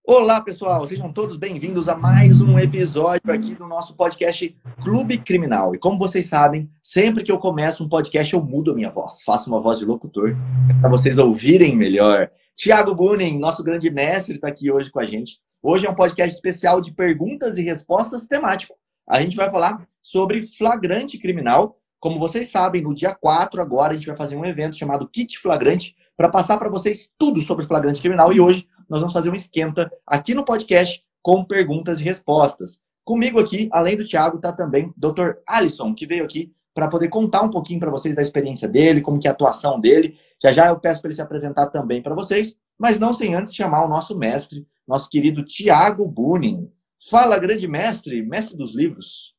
Olá, pessoal, sejam todos bem-vindos a mais um episódio aqui do nosso podcast Clube Criminal. E como vocês sabem, sempre que eu começo um podcast, eu mudo a minha voz, faço uma voz de locutor para vocês ouvirem melhor. Tiago Bunin, nosso grande mestre, está aqui hoje com a gente. Hoje é um podcast especial de perguntas e respostas temático. A gente vai falar sobre flagrante criminal. Como vocês sabem, no dia 4 agora a gente vai fazer um evento chamado Kit Flagrante para passar para vocês tudo sobre flagrante criminal e hoje nós vamos fazer um esquenta aqui no podcast com perguntas e respostas. Comigo aqui, além do Thiago, está também o Dr. Alisson, que veio aqui para poder contar um pouquinho para vocês da experiência dele, como que é a atuação dele. Já já eu peço para ele se apresentar também para vocês, mas não sem antes chamar o nosso mestre, nosso querido Tiago Bunin. Fala, grande mestre, mestre dos livros.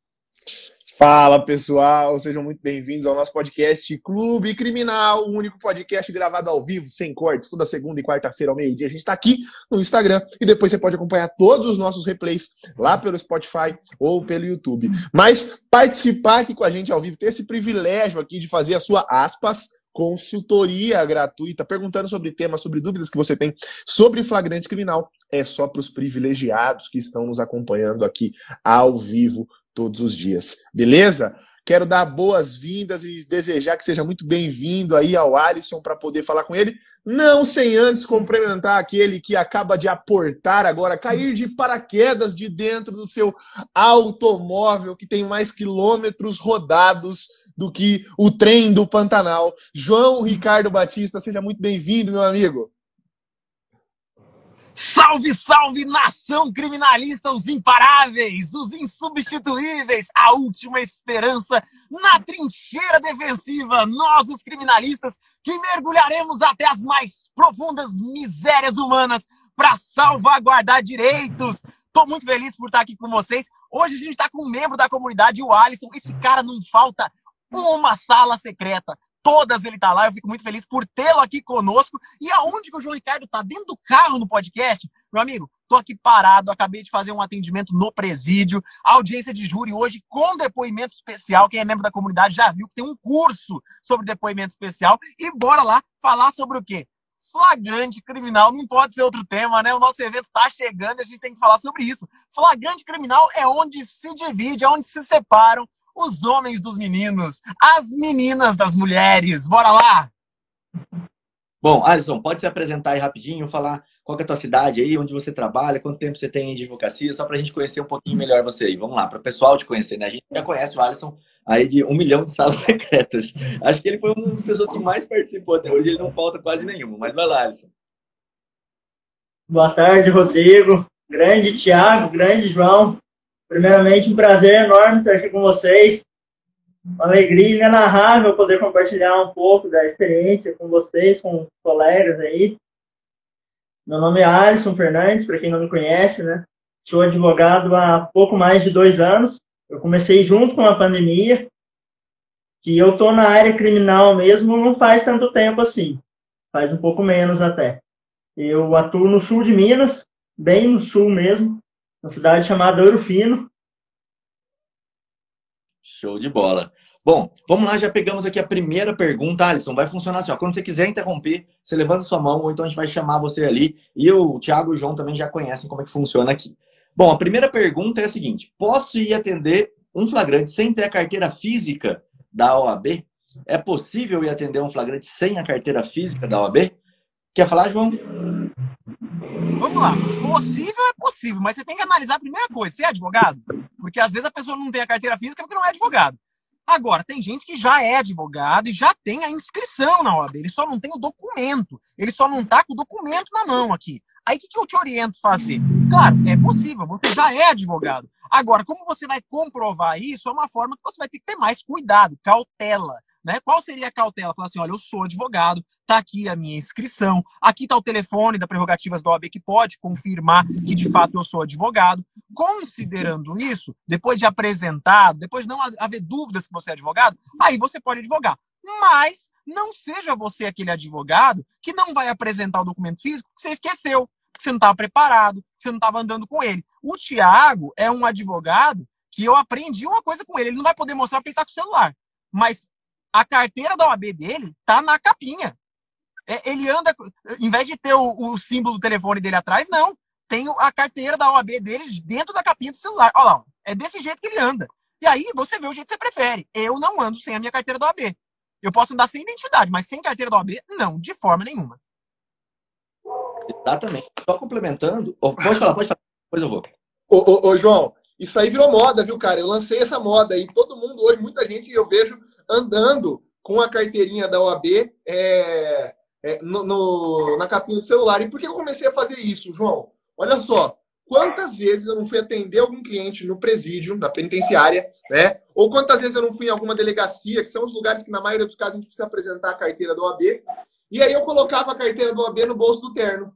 Fala, pessoal, sejam muito bem-vindos ao nosso podcast Clube Criminal, o único podcast gravado ao vivo, sem cortes, toda segunda e quarta-feira ao meio-dia. A gente está aqui no Instagram e depois você pode acompanhar todos os nossos replays lá pelo Spotify ou pelo YouTube. Mas participar aqui com a gente ao vivo, ter esse privilégio aqui de fazer a sua, aspas, consultoria gratuita, perguntando sobre temas, sobre dúvidas que você tem sobre flagrante criminal, é só para os privilegiados que estão nos acompanhando aqui ao vivo todos os dias, beleza? Quero dar boas-vindas e desejar que seja muito bem-vindo aí ao Alisson para poder falar com ele, não sem antes cumprimentar aquele que acaba de aportar agora, cair de paraquedas de dentro do seu automóvel que tem mais quilômetros rodados do que o trem do Pantanal. João Ricardo Batista, seja muito bem-vindo, meu amigo. Salve, salve, nação criminalista, os imparáveis, os insubstituíveis, a última esperança na trincheira defensiva. Nós, os criminalistas, que mergulharemos até as mais profundas misérias humanas para salvaguardar direitos. Estou muito feliz por estar aqui com vocês. Hoje a gente está com um membro da comunidade, o Alisson. Esse cara não falta uma sala secreta. Todas ele tá lá, eu fico muito feliz por tê-lo aqui conosco. E aonde que o João Ricardo tá? Dentro do carro no podcast? Meu amigo, tô aqui parado, acabei de fazer um atendimento no presídio, audiência de júri hoje com depoimento especial. Quem é membro da comunidade já viu que tem um curso sobre depoimento especial. E bora lá falar sobre o quê? Flagrante criminal, não pode ser outro tema, né? O nosso evento tá chegando e a gente tem que falar sobre isso. Flagrante criminal é onde se divide, é onde se separam os homens dos meninos, as meninas das mulheres. Bora lá! Bom, Alisson, pode se apresentar aí rapidinho, falar qual que é a tua cidade aí, onde você trabalha, quanto tempo você tem de advocacia, só para a gente conhecer um pouquinho melhor você aí. Vamos lá, para o pessoal te conhecer, né? A gente já conhece o Alisson aí de 1 milhão de salas secretas. Acho que ele foi uma das pessoas que mais participou até hoje, ele não falta quase nenhuma. Mas vai lá, Alisson. Boa tarde, Rodrigo. Grande Thiago, grande João. Primeiramente, um prazer enorme estar aqui com vocês. Uma alegria inenarrável poder compartilhar um pouco da experiência com vocês, com os colegas aí. Meu nome é Alisson Fernandes, para quem não me conhece, né? Sou advogado há pouco mais de 2 anos. Eu comecei junto com a pandemia, que eu estou na área criminal mesmo não faz tanto tempo assim. Faz um pouco menos até. Eu atuo no sul de Minas, bem no sul mesmo, uma cidade chamada Ouro Fino. Show de bola. Bom, vamos lá, já pegamos aqui a primeira pergunta, Alisson. Vai funcionar assim, ó. Quando você quiser interromper, você levanta sua mão, ou então a gente vai chamar você ali. E o Thiago e o João também já conhecem como é que funciona aqui. Bom, a primeira pergunta é a seguinte: posso ir atender um flagrante sem ter a carteira física da OAB? É possível ir atender um flagrante sem a carteira física da OAB? Quer falar, João? Vamos lá. Possível é possível, mas você tem que analisar a primeira coisa. Você é advogado? Porque às vezes a pessoa não tem a carteira física porque não é advogado. Agora, tem gente que já é advogado e já tem a inscrição na OAB. Ele só não tem o documento. Ele só não tá com o documento na mão aqui. Aí o que eu te oriento a fazer? Claro, é possível. Você já é advogado. Agora, como você vai comprovar isso, é uma forma que você vai ter que ter mais cuidado, cautela. Né? Qual seria a cautela? Falar assim, olha, eu sou advogado, tá aqui a minha inscrição, aqui tá o telefone da Prerrogativas da OAB que pode confirmar que de fato eu sou advogado. Considerando isso, depois de apresentado, depois de não haver dúvidas que você é advogado, aí você pode advogar. Mas não seja você aquele advogado que não vai apresentar o documento físico que você esqueceu, que você não estava preparado, que você não estava andando com ele. O Thiago é um advogado que eu aprendi uma coisa com ele. Ele não vai poder mostrar porque ele está com o celular. Mas a carteira da OAB dele tá na capinha. Ele anda, em vez de ter o símbolo do telefone dele atrás, não. tem a carteira da OAB dele dentro da capinha do celular. Olha lá, é desse jeito que ele anda. E aí você vê o jeito que você prefere. Eu não ando sem a minha carteira da OAB. Eu posso andar sem identidade, mas sem carteira da OAB, não, de forma nenhuma. Exatamente. Só complementando. Pode falar, depois eu vou. Ô, João, isso aí virou moda, viu, cara? Eu lancei essa moda e todo mundo hoje, muita gente eu vejo andando com a carteirinha da OAB na capinha do celular. E por que eu comecei a fazer isso, João? Olha só, quantas vezes eu não fui atender algum cliente no presídio, na penitenciária, né? Ou quantas vezes eu não fui em alguma delegacia, que são os lugares que, na maioria dos casos, a gente precisa apresentar a carteira da OAB. E aí eu colocava a carteira da OAB no bolso do terno.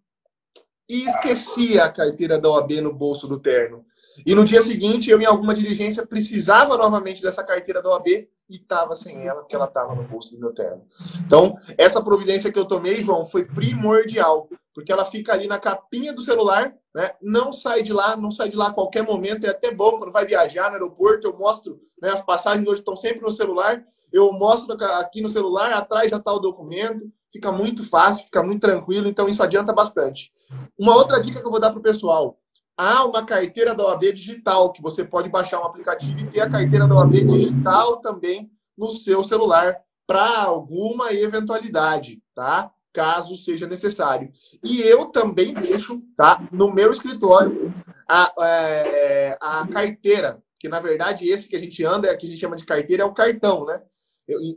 E esquecia a carteira da OAB no bolso do terno. E no dia seguinte, eu, em alguma diligência, precisava novamente dessa carteira da OAB e estava sem ela, porque ela estava no bolso do meu terno. Então, essa providência que eu tomei, João, foi primordial, porque ela fica ali na capinha do celular, né? Não sai de lá a qualquer momento. É até bom quando vai viajar no aeroporto, eu mostro, né, as passagens hoje estão sempre no celular, eu mostro aqui no celular, atrás já está o documento, fica muito fácil, fica muito tranquilo, então isso adianta bastante. Uma outra dica que eu vou dar para o pessoal: há uma carteira da OAB digital, que você pode baixar um aplicativo e ter a carteira da OAB digital também no seu celular para alguma eventualidade, tá? Caso seja necessário. E eu também deixo, tá, no meu escritório a carteira, que na verdade esse que a gente anda, que a gente chama de carteira, é o cartão, né?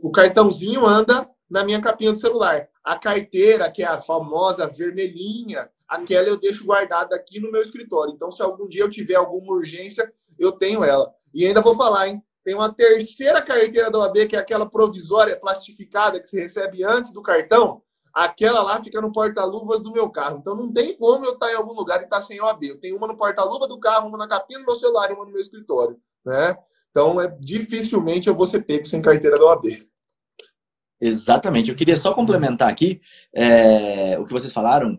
O cartãozinho anda na minha capinha do celular. A carteira, que é a famosa vermelhinha, aquela eu deixo guardada aqui no meu escritório. Então, se algum dia eu tiver alguma urgência, eu tenho ela. E ainda vou falar, hein? Tem uma terceira carteira da OAB, que é aquela provisória, plastificada, que você recebe antes do cartão. Aquela lá fica no porta-luvas do meu carro. Então, não tem como eu estar em algum lugar e estar sem OAB. Eu tenho uma no porta-luva do carro, uma na capinha do meu celular e uma no meu escritório, né? Então, dificilmente eu vou ser pego sem carteira da OAB. Exatamente. Eu queria só complementar aqui o que vocês falaram,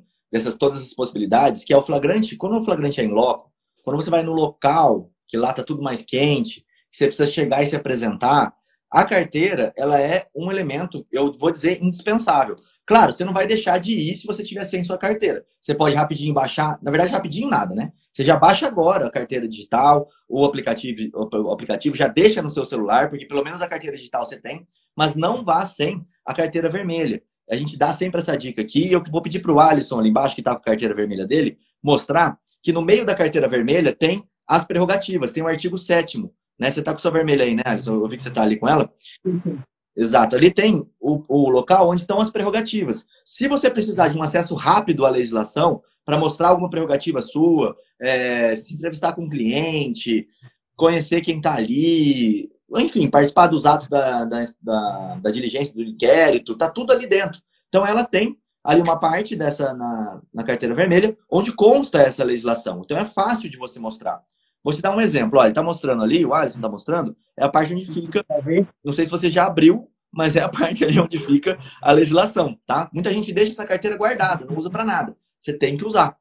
todas essas possibilidades, que é o flagrante. Quando o flagrante é em loco, quando você vai no local, que lá tá tudo mais quente, que você precisa chegar e se apresentar, a carteira, ela é um elemento, eu vou dizer, indispensável. Claro, você não vai deixar de ir se você tiver sem sua carteira. Você pode rapidinho baixar, na verdade, rapidinho nada, né? Você já baixa agora a carteira digital, o aplicativo já deixa no seu celular, porque pelo menos a carteira digital você tem, mas não vá sem a carteira vermelha. A gente dá sempre essa dica aqui, e eu vou pedir para o Alisson ali embaixo, que está com a carteira vermelha dele, mostrar que no meio da carteira vermelha tem as prerrogativas, tem o artigo 7º, né? Você está com sua vermelha aí, né, Alisson? Eu vi que você está ali com ela. Exato, ali tem o local onde estão as prerrogativas. Se você precisar de um acesso rápido à legislação, para mostrar alguma prerrogativa sua, se entrevistar com um cliente, conhecer quem está ali, enfim, participar dos atos da diligência, do inquérito, está tudo ali dentro. Então, ela tem ali uma parte dessa na carteira vermelha, onde consta essa legislação. Então, é fácil de você mostrar. Vou te dar um exemplo. Olha, ele está mostrando ali, o Alisson está mostrando, é a parte onde fica, não sei se você já abriu, mas é a parte ali onde fica a legislação, tá? Muita gente deixa essa carteira guardada, não usa para nada. Você tem que usar,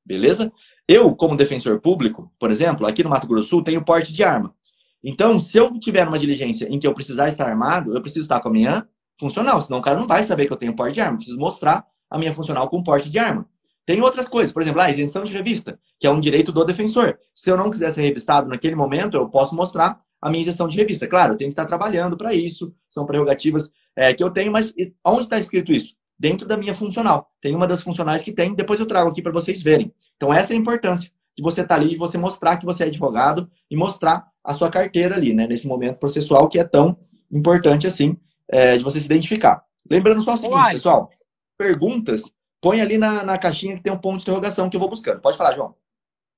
beleza? Eu, como defensor público, por exemplo, aqui no Mato Grosso do Sul, tenho porte de arma. Então, se eu tiver uma diligência em que eu precisar estar armado, eu preciso estar com a minha funcional, senão o cara não vai saber que eu tenho porte de arma. Eu preciso mostrar a minha funcional com porte de arma. Tem outras coisas, por exemplo, a isenção de revista, que é um direito do defensor. Se eu não quiser ser revistado naquele momento, eu posso mostrar a minha isenção de revista. Claro, eu tenho que estar trabalhando para isso, são prerrogativas que eu tenho, mas onde está escrito isso? Dentro da minha funcional. Tem uma das funcionais que tem, depois eu trago aqui para vocês verem. Então, essa é a importância de você estar ali, de você mostrar que você é advogado e mostrar a sua carteira ali, né? Nesse momento processual que é tão importante assim, de você se identificar. Lembrando só o seguinte, pessoal, perguntas, põe ali na caixinha que tem um ponto de interrogação que eu vou buscando. Pode falar, João.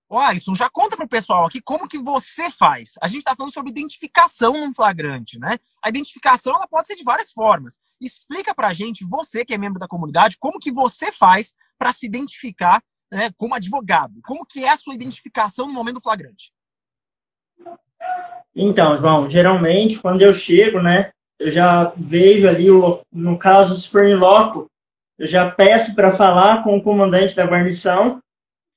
Ô, Alisson, já conta pro pessoal aqui como que você faz. A gente tá falando sobre identificação num flagrante, né? A identificação, ela pode ser de várias formas. Explica pra gente, você que é membro da comunidade, como que você faz para se identificar, né, como advogado. Como que é a sua identificação no momento do flagrante? Então, João, geralmente, quando eu chego, né, eu já vejo ali, no caso, se for em loco, eu já peço para falar com o comandante da guarnição.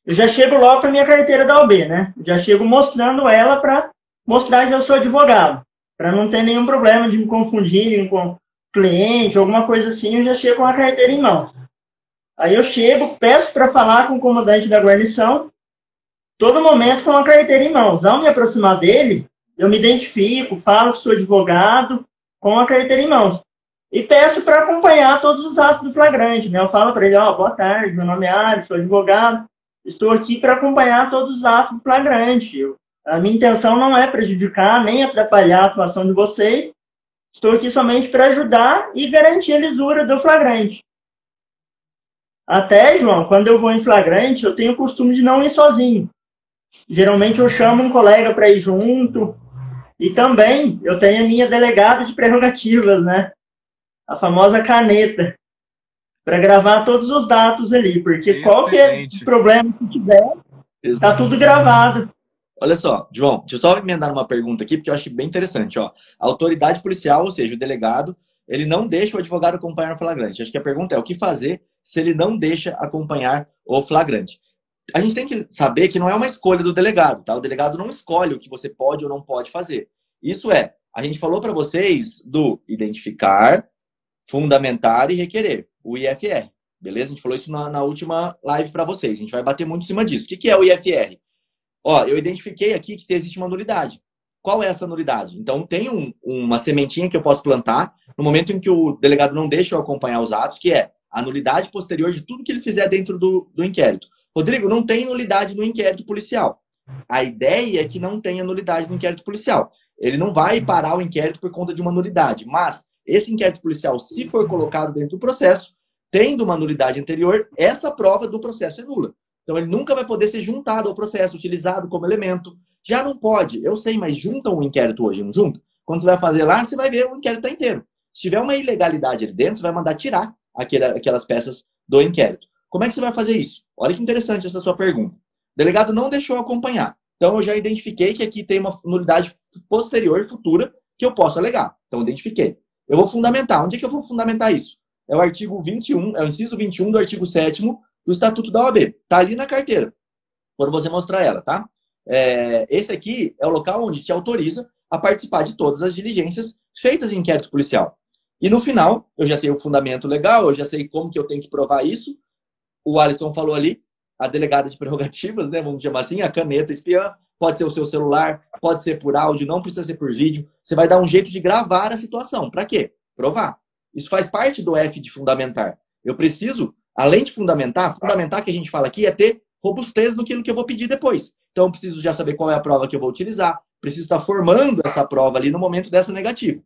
Eu já chego logo com a minha carteira da OAB, né? Já chego mostrando ela para mostrar que eu sou advogado. Para não ter nenhum problema de me confundirem com cliente, alguma coisa assim, eu já chego com a carteira em mão. Aí eu chego, peço para falar com o comandante da guarnição, todo momento com a carteira em mãos. Ao me aproximar dele, eu me identifico, falo que sou advogado, com a carteira em mãos. E peço para acompanhar todos os atos do flagrante, né? Eu falo para ele, boa tarde, meu nome é Ari, sou advogado, estou aqui para acompanhar todos os atos do flagrante. A minha intenção não é prejudicar nem atrapalhar a atuação de vocês, estou aqui somente para ajudar e garantir a lisura do flagrante. Até, João, quando eu vou em flagrante, eu tenho o costume de não ir sozinho. Geralmente eu chamo um colega para ir junto. E também eu tenho a minha delegada de prerrogativas, né? A famosa caneta. Para gravar todos os dados ali. Porque Excelente. qualquer problema que tiver, está tudo gravado. Olha só, João, deixa eu só emendar uma pergunta aqui, porque eu acho bem interessante. Ó. A autoridade policial, ou seja, o delegado, ele não deixa o advogado acompanhar o flagrante. Acho que a pergunta é o que fazer se ele não deixa acompanhar o flagrante. A gente tem que saber que não é uma escolha do delegado, tá? O delegado não escolhe o que você pode ou não pode fazer. Isso é, a gente falou para vocês do identificar, fundamentar e requerer, o IFR. Beleza? A gente falou isso na última live para vocês. A gente vai bater muito em cima disso. O que é o IFR? Ó, eu identifiquei aqui que existe uma nulidade. Qual é essa nulidade? Então, tem uma sementinha que eu posso plantar no momento em que o delegado não deixa eu acompanhar os atos, que é a nulidade posterior de tudo que ele fizer dentro do inquérito. Rodrigo, não tem nulidade no inquérito policial. A ideia é que não tenha nulidade no inquérito policial. Ele não vai parar o inquérito por conta de uma nulidade, mas esse inquérito policial, se for colocado dentro do processo, tendo uma nulidade anterior, essa prova do processo é nula. Então, ele nunca vai poder ser juntado ao processo, utilizado como elemento. Já não pode, eu sei, mas juntam o inquérito hoje, não juntam? Quando você vai fazer lá, você vai ver o inquérito está inteiro. Se tiver uma ilegalidade ali dentro, você vai mandar tirar aquelas peças do inquérito. Como é que você vai fazer isso? Olha que interessante essa sua pergunta. O delegado não deixou acompanhar. Então, eu já identifiquei que aqui tem uma nulidade posterior, futura, que eu posso alegar. Então, identifiquei. Eu vou fundamentar. Onde é que eu vou fundamentar isso? É o artigo 21, é o inciso 21 do artigo 7º do Estatuto da OAB. Está ali na carteira, quando você mostrar ela, tá? Esse aqui é o local onde te autoriza a participar de todas as diligências feitas em inquérito policial. E no final, eu já sei o fundamento legal, eu já sei como que eu tenho que provar isso. O Alisson falou ali, a delegada de prerrogativas, né, vamos chamar assim, a caneta espiã, pode ser o seu celular, pode ser por áudio, não precisa ser por vídeo. Você vai dar um jeito de gravar a situação. Para quê? Provar. Isso faz parte do F de fundamentar. Eu preciso, além de fundamentar que a gente fala aqui é ter robustez no que eu vou pedir depois. Então, eu preciso já saber qual é a prova que eu vou utilizar, preciso estar formando essa prova ali no momento dessa negativa.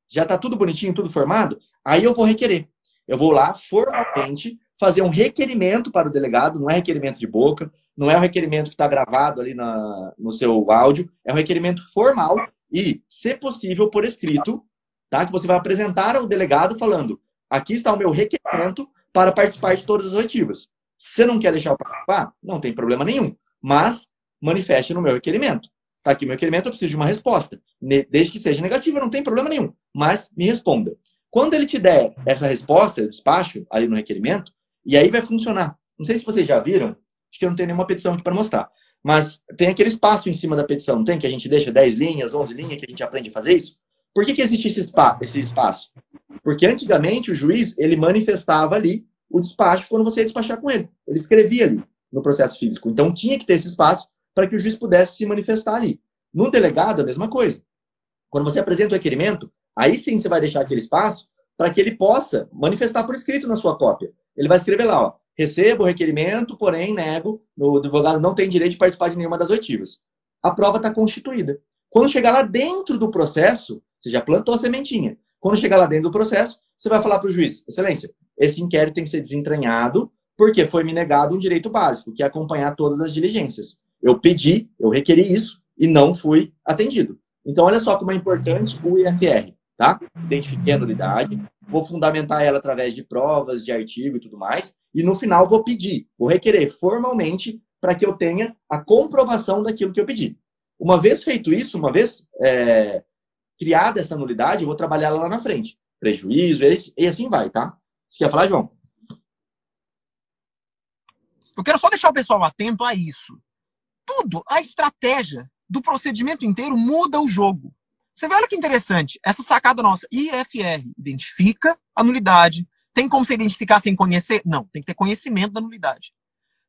Já está tudo bonitinho, tudo formado? Aí eu vou requerer. Eu vou lá, formalmente, fazer um requerimento para o delegado, não é requerimento de boca, não é um requerimento que está gravado ali no seu áudio, é um requerimento formal e, se possível, por escrito, tá? Que você vai apresentar ao delegado falando, aqui está o meu requerimento para participar de todas as oitivas. Se você não quer deixar eu participar, não tem problema nenhum, mas manifeste no meu requerimento. Tá aqui meu requerimento, eu preciso de uma resposta. Desde que seja negativa, não tem problema nenhum, mas me responda. Quando ele te der essa resposta, eu despacho ali no requerimento, e aí vai funcionar. Não sei se vocês já viram, acho que eu não tenho nenhuma petição aqui para mostrar, mas tem aquele espaço em cima da petição, não tem? Que a gente deixa 10 linhas, 11 linhas, que a gente aprende a fazer isso? Por que existe esse espaço? Porque antigamente o juiz, ele manifestava ali o despacho quando você ia despachar com ele. Ele escrevia ali no processo físico. Então tinha que ter esse espaço para que o juiz pudesse se manifestar ali. No delegado, a mesma coisa. Quando você apresenta o requerimento, aí sim você vai deixar aquele espaço para que ele possa manifestar por escrito na sua cópia. Ele vai escrever lá, ó, recebo o requerimento, porém nego, o advogado não tem direito de participar de nenhuma das oitivas. A prova está constituída. Quando chegar lá dentro do processo, você já plantou a sementinha. Quando chegar lá dentro do processo, você vai falar para o juiz, excelência, esse inquérito tem que ser desentranhado porque foi me negado um direito básico, que é acompanhar todas as diligências. Eu pedi, eu requeri isso e não fui atendido. Então, olha só como é importante o IFR, tá? Identifiquei a nulidade, vou fundamentar ela através de provas, de artigo e tudo mais, e no final vou pedir, vou requerer formalmente para que eu tenha a comprovação daquilo que eu pedi. Uma vez feito isso, uma vez criada essa nulidade, eu vou trabalhar ela lá na frente. Prejuízo, e assim vai, tá? Você quer falar, João? Eu quero só deixar o pessoal atento a isso. Tudo, a estratégia do procedimento inteiro muda o jogo. Você vê, olha que interessante, essa sacada nossa, IFR, identifica a nulidade, Tem como se identificar sem conhecer? Não, tem que ter conhecimento da nulidade.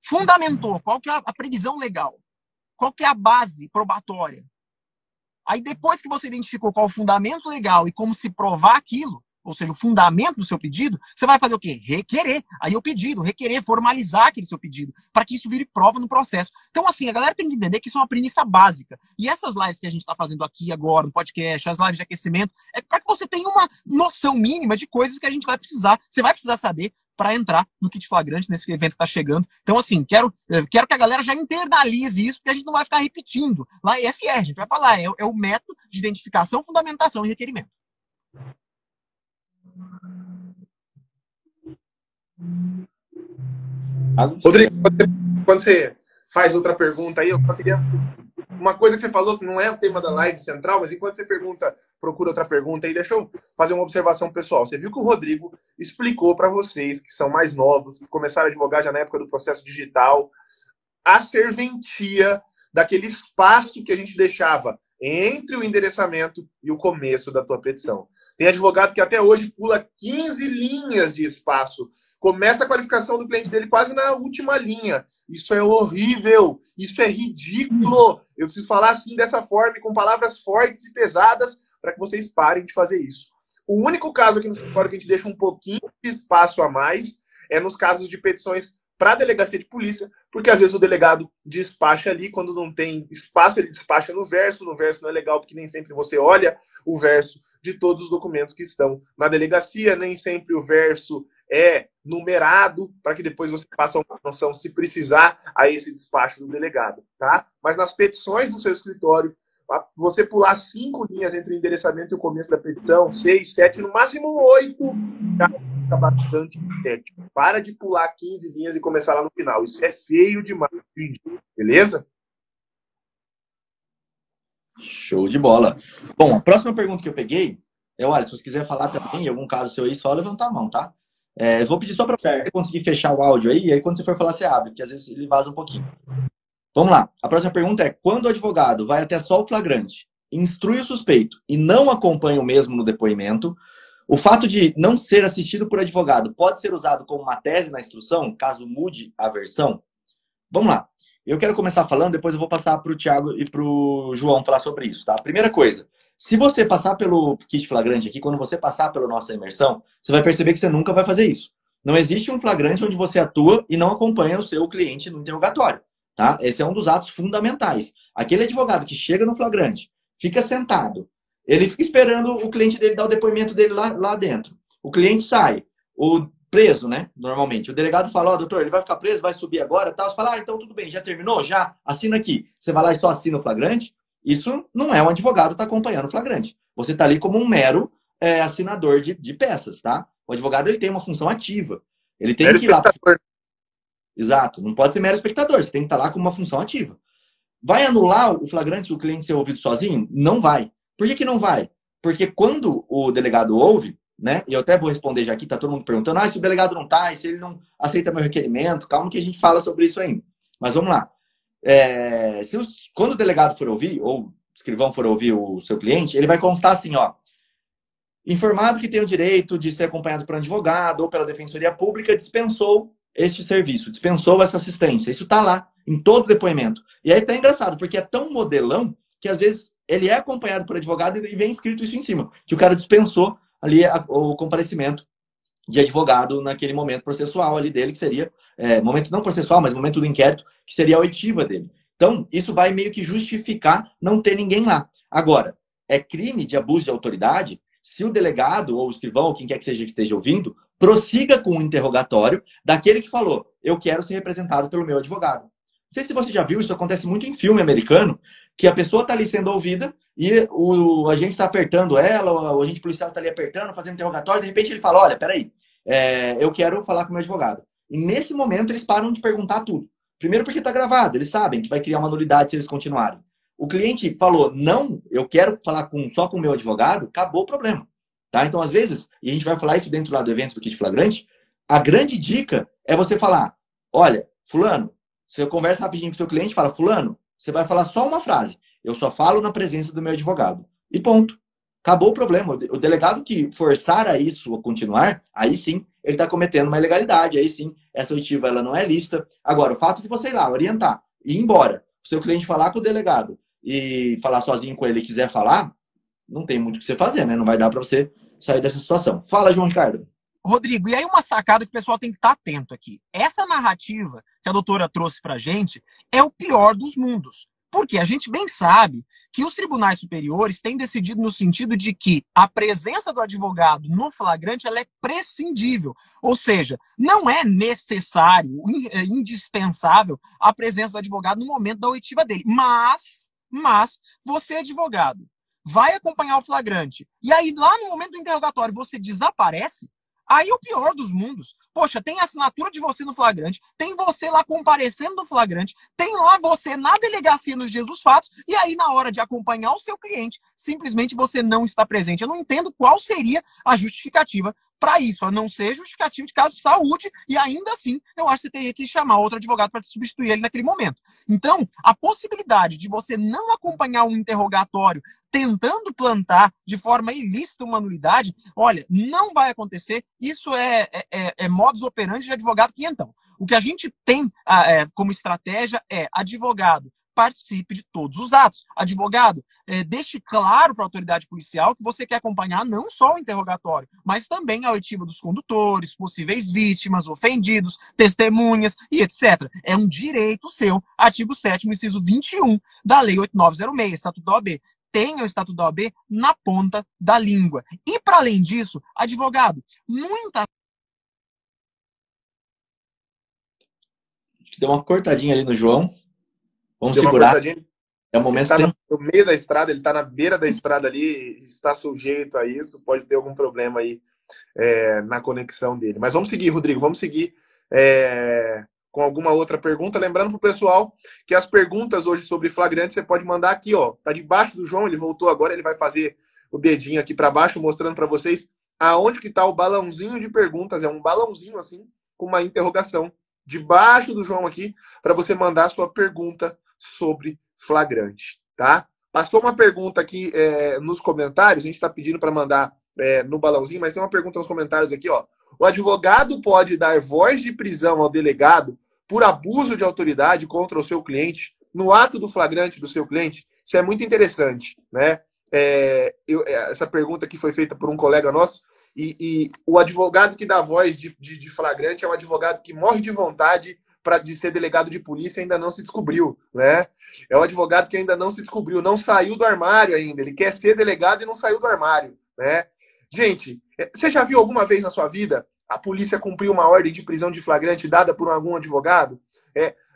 Fundamentou, qual que é a previsão legal? Qual que é a base probatória? Aí depois que você identificou qual o fundamento legal e como se provar aquilo, ou seja, o fundamento do seu pedido, você vai fazer o quê? Requerer. Aí o pedido, requerer, formalizar aquele seu pedido, para que isso vire prova no processo. Então, assim, a galera tem que entender que isso é uma premissa básica. E essas lives que a gente está fazendo aqui agora, no podcast, as lives de aquecimento, é para que você tenha uma noção mínima de coisas que a gente vai precisar, você vai precisar saber para entrar no kit flagrante, nesse evento que está chegando. Então, assim, quero que a galera já internalize isso, porque a gente não vai ficar repetindo. Lá é FR, a gente vai falar, é o método de identificação, fundamentação e requerimento. Rodrigo, quando você faz outra pergunta aí, eu só queria... Uma coisa que você falou que não é o tema da live central, mas enquanto você procura outra pergunta aí, deixa eu fazer uma observação pessoal. Você viu que o Rodrigo explicou para vocês, que são mais novos, que começaram a advogar já na época do processo digital, a serventia daquele espaço que a gente deixava entre o endereçamento e o começo da tua petição. Tem advogado que até hoje pula 15 linhas de espaço. Começa a qualificação do cliente dele quase na última linha. Isso é horrível. Isso é ridículo. Eu preciso falar assim, dessa forma, e com palavras fortes e pesadas, para que vocês parem de fazer isso. O único caso aqui no escritório que a gente deixa um pouquinho de espaço a mais é nos casos de petições para a delegacia de polícia, porque às vezes o delegado despacha ali, quando não tem espaço, ele despacha no verso não é legal, porque nem sempre você olha o verso de todos os documentos que estão na delegacia, nem sempre o verso é numerado, para que depois você faça uma noção, se precisar, a esse despacho do delegado, tá? Mas nas petições do seu escritório, você pular 5 linhas entre o endereçamento e o começo da petição, 6, 7, no máximo 8, já fica bastante estético. Para de pular 15 linhas e começar lá no final. Isso é feio demais, beleza? Show de bola. Bom, a próxima pergunta que eu peguei é, olha, se você quiser falar também, em algum caso seu aí, só levantar a mão, tá? Eu vou pedir só para você conseguir fechar o áudio aí, e aí quando você for falar, você abre, porque às vezes ele vaza um pouquinho. Vamos lá. A próxima pergunta é, quando o advogado vai até só o flagrante, instrui o suspeito e não acompanha o mesmo no depoimento, o fato de não ser assistido por advogado pode ser usado como uma tese na instrução, caso mude a versão? Vamos lá. Eu quero começar falando, depois eu vou passar para o Thiago e para o João falar sobre isso, tá? Primeira coisa, se você passar pelo kit flagrante aqui, quando você passar pela nossa imersão, você vai perceber que você nunca vai fazer isso. Não existe um flagrante onde você atua e não acompanha o seu cliente no interrogatório, tá? Esse é um dos atos fundamentais. Aquele advogado que chega no flagrante, fica sentado, ele fica esperando o cliente dele dar o depoimento dele lá dentro. O cliente sai, o preso, né? Normalmente. O delegado fala, ó, doutor, ele vai ficar preso, vai subir agora, tal. Você fala, ah, então tudo bem, já terminou? Já? Assina aqui. Você vai lá e só assina o flagrante. Isso não é um advogado que tá acompanhando o flagrante. Você está ali como um mero assinador de peças, tá? O advogado, ele tem uma função ativa. Ele tem que ir lá... Exato. Não pode ser mero espectador. Você tem que estar lá com uma função ativa. Vai anular o flagrante do cliente ser ouvido sozinho? Não vai. Por que não vai? Porque quando o delegado ouve, né? E eu até vou responder já aqui, tá todo mundo perguntando, se o delegado não tá, e se ele não aceita meu requerimento, calma que a gente fala sobre isso ainda. Mas vamos lá. Quando o delegado for ouvir, ou o escrivão for ouvir o seu cliente, ele vai constar assim, ó, informado que tem o direito de ser acompanhado por um advogado ou pela Defensoria Pública, dispensou este serviço, dispensou essa assistência. Isso tá lá, em todo depoimento. E aí tá engraçado, porque é tão modelão que às vezes ele é acompanhado por advogado e vem escrito isso em cima, que o cara dispensou ali o comparecimento de advogado naquele momento processual ali dele, que seria, momento não processual, mas momento do inquérito, que seria a oitiva dele. Então, isso vai meio que justificar não ter ninguém lá. Agora, é crime de abuso de autoridade se o delegado, ou o escrivão, ou quem quer que seja que esteja ouvindo, prossiga com o interrogatório daquele que falou, eu quero ser representado pelo meu advogado. Não sei se você já viu, isso acontece muito em filme americano, que a pessoa está ali sendo ouvida e o agente está apertando ela, o agente policial está ali apertando, fazendo interrogatório, de repente ele fala, olha, peraí, eu quero falar com o meu advogado. E nesse momento eles param de perguntar tudo. Primeiro porque está gravado, eles sabem que vai criar uma nulidade se eles continuarem. O cliente falou, não, eu quero falar só com o meu advogado, acabou o problema. Tá? Então, às vezes, e a gente vai falar isso dentro lá do evento do Kit Flagrante, a grande dica é você falar, olha, fulano, você conversa rapidinho com o seu cliente e fala, fulano, você vai falar só uma frase. Eu só falo na presença do meu advogado. E ponto. Acabou o problema. O delegado que forçar a isso a continuar, aí sim, ele está cometendo uma ilegalidade. Aí sim, essa oitiva ela não é lícita. Agora, o fato de você ir lá, orientar e ir embora, o seu cliente falar com o delegado e falar sozinho com ele e quiser falar, não tem muito o que você fazer, né? Não vai dar para você sair dessa situação. Fala, João Ricardo. Rodrigo, e aí uma sacada que o pessoal tem que estar atento aqui. Essa narrativa que a doutora trouxe pra gente é o pior dos mundos. Porque a gente bem sabe que os tribunais superiores têm decidido no sentido de que a presença do advogado no flagrante ela é prescindível. Ou seja, não é necessário, indispensável a presença do advogado no momento da oitiva dele. Mas você, advogado, vai acompanhar o flagrante. E aí, lá no momento do interrogatório, você desaparece. Aí o pior dos mundos. Poxa, tem a assinatura de você no flagrante, tem você lá comparecendo no flagrante, tem lá você na delegacia nos dias dos fatos, e aí na hora de acompanhar o seu cliente, simplesmente você não está presente. Eu não entendo qual seria a justificativa para isso, a não ser justificativa de caso de saúde, e ainda assim, eu acho que você teria que chamar outro advogado para substituir ele naquele momento. Então, a possibilidade de você não acompanhar um interrogatório tentando plantar de forma ilícita uma nulidade, olha, não vai acontecer. Isso é modus operandi de advogado quinhentão. O que a gente tem como estratégia é advogado, participe de todos os atos. Advogado, deixe claro para a autoridade policial que você quer acompanhar não só o interrogatório, mas também a oitiva dos condutores, possíveis vítimas, ofendidos, testemunhas e etc. É um direito seu, artigo 7º, inciso 21 da Lei 8906, Estatuto da OAB. Tenha o Estatuto da OAB na ponta da língua. E, para além disso, advogado, Deu uma cortadinha ali no João. Vamos Deu uma segurar. cortadinha. É o momento Ele está no meio da estrada, ele está na beira da estrada ali, está sujeito a isso, pode ter algum problema aí na conexão dele. Mas vamos seguir, Rodrigo, vamos seguir com alguma outra pergunta. Lembrando para o pessoal que as perguntas hoje sobre flagrante você pode mandar aqui, ó. Tá debaixo do João, ele voltou agora, ele vai fazer o dedinho aqui para baixo, mostrando para vocês aonde que está o balãozinho de perguntas. É um balãozinho assim, com uma interrogação debaixo do João aqui, para você mandar a sua pergunta sobre flagrante, tá? Passou uma pergunta aqui nos comentários, a gente está pedindo para mandar no balãozinho, mas tem uma pergunta nos comentários aqui, ó. O advogado pode dar voz de prisão ao delegado por abuso de autoridade contra o seu cliente no ato do flagrante do seu cliente? Isso é muito interessante, né? Essa pergunta aqui foi feita por um colega nosso, e o advogado que dá voz de flagrante é um advogado que morre de vontade de ser delegado de polícia e ainda não se descobriu, né? É um advogado que ainda não se descobriu, não saiu do armário ainda. Ele quer ser delegado e não saiu do armário, né? Gente, você já viu alguma vez na sua vida a polícia cumprir uma ordem de prisão de flagrante dada por algum advogado?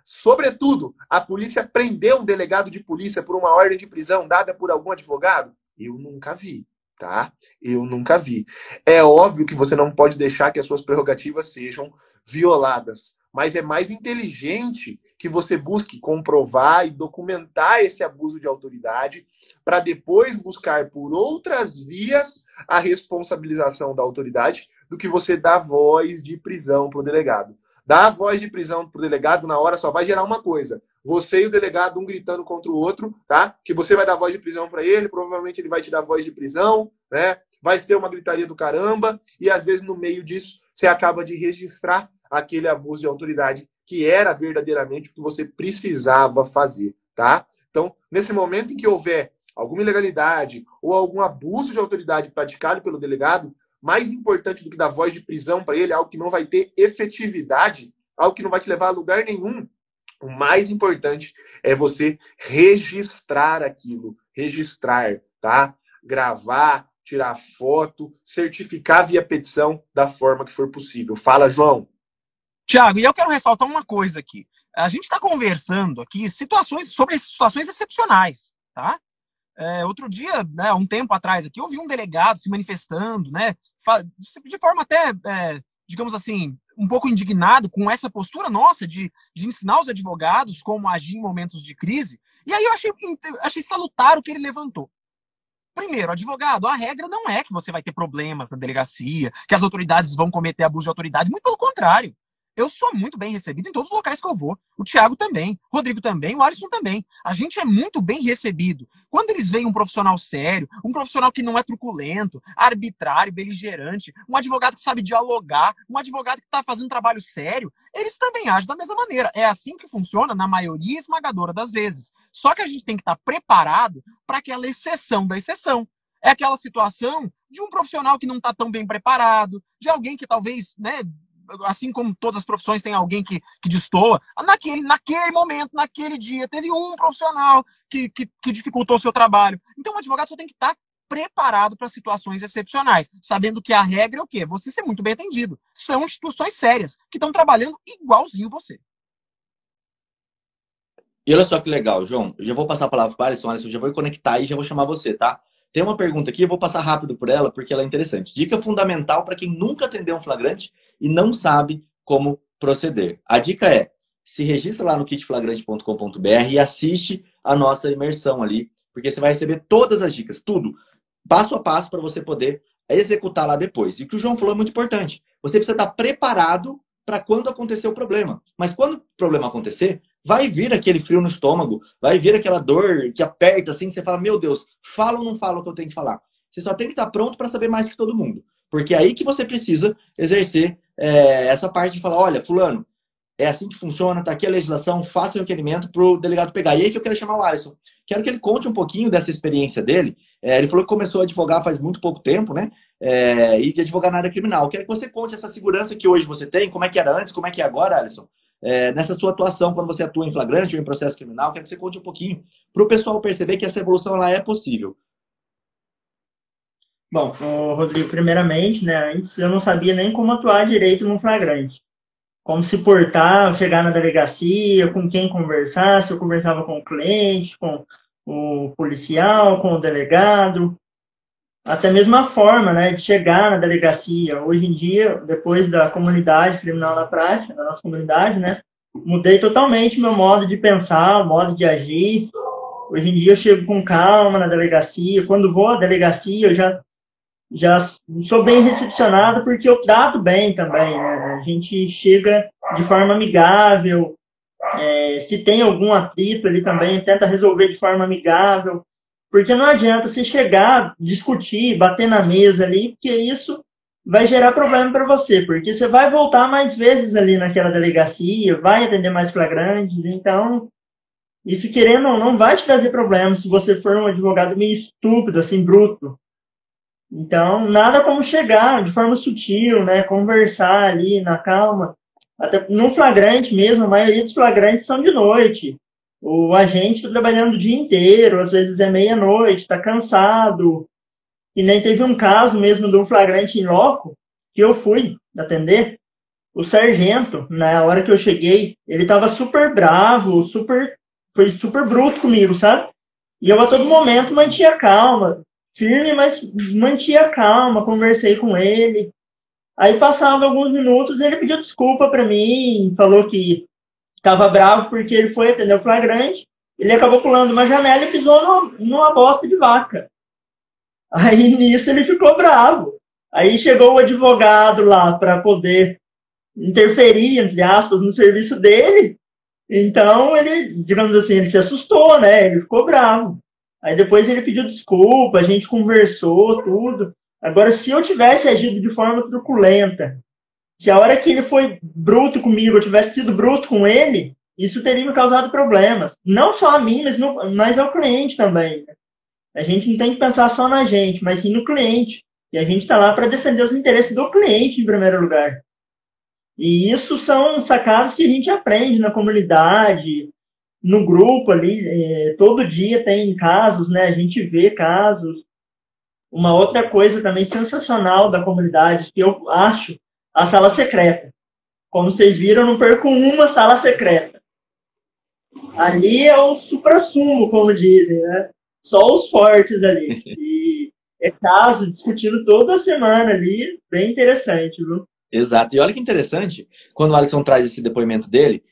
Sobretudo, a polícia prendeu um delegado de polícia por uma ordem de prisão dada por algum advogado? Eu nunca vi, tá? Eu nunca vi. É óbvio que você não pode deixar que as suas prerrogativas sejam violadas, mas é mais inteligente que você busque comprovar e documentar esse abuso de autoridade para depois buscar por outras vias a responsabilização da autoridade do que você dar voz de prisão para o delegado. Dar a voz de prisão para o delegado na hora só vai gerar uma coisa. Você e o delegado, um gritando contra o outro, tá? Que você vai dar voz de prisão para ele, provavelmente ele vai te dar voz de prisão, né? Vai ser uma gritaria do caramba, e às vezes no meio disso você acaba de registrar aquele abuso de autoridade que era verdadeiramente o que você precisava fazer, tá? Então, nesse momento em que houver alguma ilegalidade ou algum abuso de autoridade praticado pelo delegado, mais importante do que dar voz de prisão para ele, algo que não vai ter efetividade, algo que não vai te levar a lugar nenhum, o mais importante é você registrar aquilo, registrar, tá? Gravar, tirar foto, certificar via petição da forma que for possível. Fala, João. Tiago, e eu quero ressaltar uma coisa aqui. A gente está conversando aqui sobre situações excepcionais, tá? Outro dia, né, um tempo atrás, aqui, eu vi um delegado se manifestando, né, de forma até, digamos assim, um pouco indignado com essa postura nossa de ensinar os advogados como agir em momentos de crise. E aí eu achei salutar o que ele levantou. Primeiro, advogado, a regra não é que você vai ter problemas na delegacia, que as autoridades vão cometer abuso de autoridade, muito pelo contrário. eu sou muito bem recebido em todos os locais que eu vou. O Thiago também, o Rodrigo também, o Alisson também. A gente é muito bem recebido. Quando eles veem um profissional sério, um profissional que não é truculento, arbitrário, beligerante, um advogado que sabe dialogar, um advogado que está fazendo um trabalho sério, eles também agem da mesma maneira. É assim que funciona na maioria esmagadora das vezes. Só que a gente tem que estar preparado para aquela exceção da exceção. É aquela situação de um profissional que não está tão bem preparado, de alguém que talvez, né, assim como todas as profissões, tem alguém que destoa. Naquele momento, naquele dia, teve um profissional que dificultou o seu trabalho. Então, o advogado só tem que estar preparado para situações excepcionais, sabendo que a regra é o quê? Você ser muito bem atendido. São instituições sérias, que estão trabalhando igualzinho você. E olha só que legal, João. Eu já vou passar a palavra para o Alisson. Alisson, já vou conectar e já vou chamar você, tá? Tem uma pergunta aqui, eu vou passar rápido por ela, porque ela é interessante. Dica fundamental para quem nunca atendeu um flagrante e não sabe como proceder. A dica é, se registra lá no kitflagrante.com.br e assiste a nossa imersão ali, porque você vai receber todas as dicas, tudo, passo a passo para você poder executar lá depois. E o que o João falou é muito importante. Você precisa estar preparado para quando acontecer o problema. Mas quando o problema acontecer, vai vir aquele frio no estômago, vai vir aquela dor que aperta assim, que você fala, meu Deus, fala ou não fala o que eu tenho que falar? Você só tem que estar pronto para saber mais que todo mundo. Porque é aí que você precisa exercer essa parte de falar, olha, fulano, é assim que funciona, tá aqui a legislação, faça o requerimento para o delegado pegar. E aí que eu quero chamar o Alisson. Quero que ele conte um pouquinho dessa experiência dele. Ele falou que começou a advogar faz muito pouco tempo, né? E de advogar na área criminal. Quero que você conte essa segurança que hoje você tem, como é que era antes, como é que é agora, Alisson. Nessa sua atuação, quando você atua em flagrante ou em processo criminal, quero que você conte um pouquinho para o pessoal perceber que essa evolução ela é possível. Bom, Rodrigo, primeiramente, né, antes eu não sabia nem como atuar direito no flagrante. Como se portar, chegar na delegacia, com quem conversar, se eu conversava com o cliente, com o policial, com o delegado, até mesmo a forma, né, de chegar na delegacia. Hoje em dia, depois da comunidade criminal na prática, da nossa comunidade, né, mudei totalmente meu modo de pensar, modo de agir. Hoje em dia eu chego com calma na delegacia. Quando vou à delegacia, eu já sou bem recepcionado porque eu trato bem também, né? A gente chega de forma amigável, se tem algum atrito ali também, tenta resolver de forma amigável, porque não adianta você chegar, discutir, bater na mesa ali, porque isso vai gerar problema para você, porque você vai voltar mais vezes ali naquela delegacia, vai atender mais flagrantes, então isso, querendo ou não, vai te trazer problemas se você for um advogado meio estúpido, assim, bruto. Então, nada como chegar de forma sutil, né? Conversar ali na calma. Até no flagrante mesmo, a maioria dos flagrantes são de noite. O agente está trabalhando o dia inteiro, às vezes é meia-noite, está cansado. E nem teve um caso mesmo de um flagrante em loco que eu fui atender. O sargento, na hora que eu cheguei, ele estava super bravo, foi super bruto comigo, sabe? E eu a todo momento mantinha calma. Firme, mas mantinha calma, conversei com ele. Aí passava alguns minutos, ele pediu desculpa para mim, falou que estava bravo porque ele foi atender o flagrante, ele acabou pulando uma janela e pisou numa bosta de vaca. Aí nisso ele ficou bravo. Aí chegou o advogado lá para poder interferir, entre aspas, no serviço dele. Então ele, digamos assim, ele se assustou, né? Ele ficou bravo. Aí depois ele pediu desculpa, a gente conversou, tudo. Agora, se eu tivesse agido de forma truculenta, se a hora que ele foi bruto comigo, eu tivesse sido bruto com ele, isso teria me causado problemas. Não só a mim, mas ao cliente também. A gente não tem que pensar só na gente, mas sim no cliente. E a gente está lá para defender os interesses do cliente em primeiro lugar. E isso são sacadas que a gente aprende na comunidade, no grupo ali, todo dia tem casos, né? A gente vê casos. Uma outra coisa também sensacional da comunidade, que eu acho, a sala secreta. Como vocês viram, eu não perco uma sala secreta. Ali é o suprassumo, como dizem, né? Só os fortes ali. E é caso discutido toda semana ali, bem interessante, viu? Exato. E olha que interessante, quando o Alisson traz esse depoimento dele,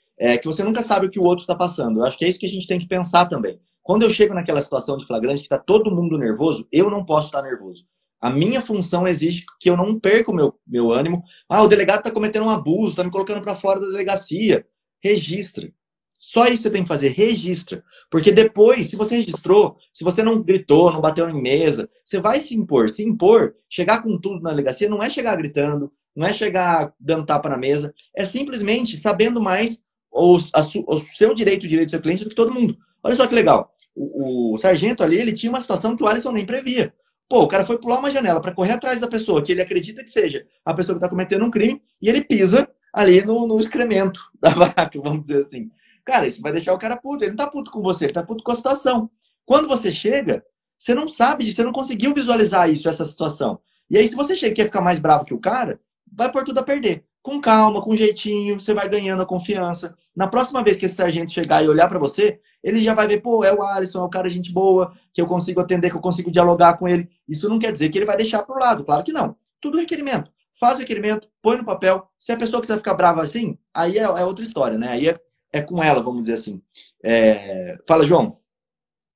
que você nunca sabe o que o outro está passando. Eu acho que é isso que a gente tem que pensar também. Quando eu chego naquela situação de flagrante que está todo mundo nervoso, eu não posso estar nervoso. A minha função exige que eu não perca o meu ânimo. Ah, o delegado está cometendo um abuso, está me colocando para fora da delegacia. Registra. Só isso você tem que fazer, registra. Porque depois, se você registrou, se você não gritou, não bateu em mesa, você vai se impor. Se impor, chegar com tudo na delegacia, não é chegar gritando, não é chegar dando tapa na mesa, é simplesmente sabendo mais o seu direito, o direito do seu cliente do que todo mundo. Olha só que legal. O sargento ali, ele tinha uma situação que o Alisson nem previa. Pô, o cara foi pular uma janela para correr atrás da pessoa que ele acredita que seja a pessoa que está cometendo um crime e ele pisa ali no excremento da vaca, vamos dizer assim. Cara, isso vai deixar o cara puto. Ele não tá puto com você, ele tá puto com a situação. Quando você chega, você não sabe, você não conseguiu visualizar isso, essa situação. E aí, se você chega e quer ficar mais bravo que o cara, vai pôr tudo a perder. Com calma, com jeitinho, você vai ganhando a confiança. Na próxima vez que esse sargento chegar e olhar para você, ele já vai ver, pô, é o Alisson, é o cara gente boa, que eu consigo atender, que eu consigo dialogar com ele. Isso não quer dizer que ele vai deixar pro lado, claro que não. Tudo requerimento. Faz o requerimento, põe no papel. Se a pessoa quiser ficar brava assim, aí é outra história, né? Aí é com ela, vamos dizer assim. Fala, João.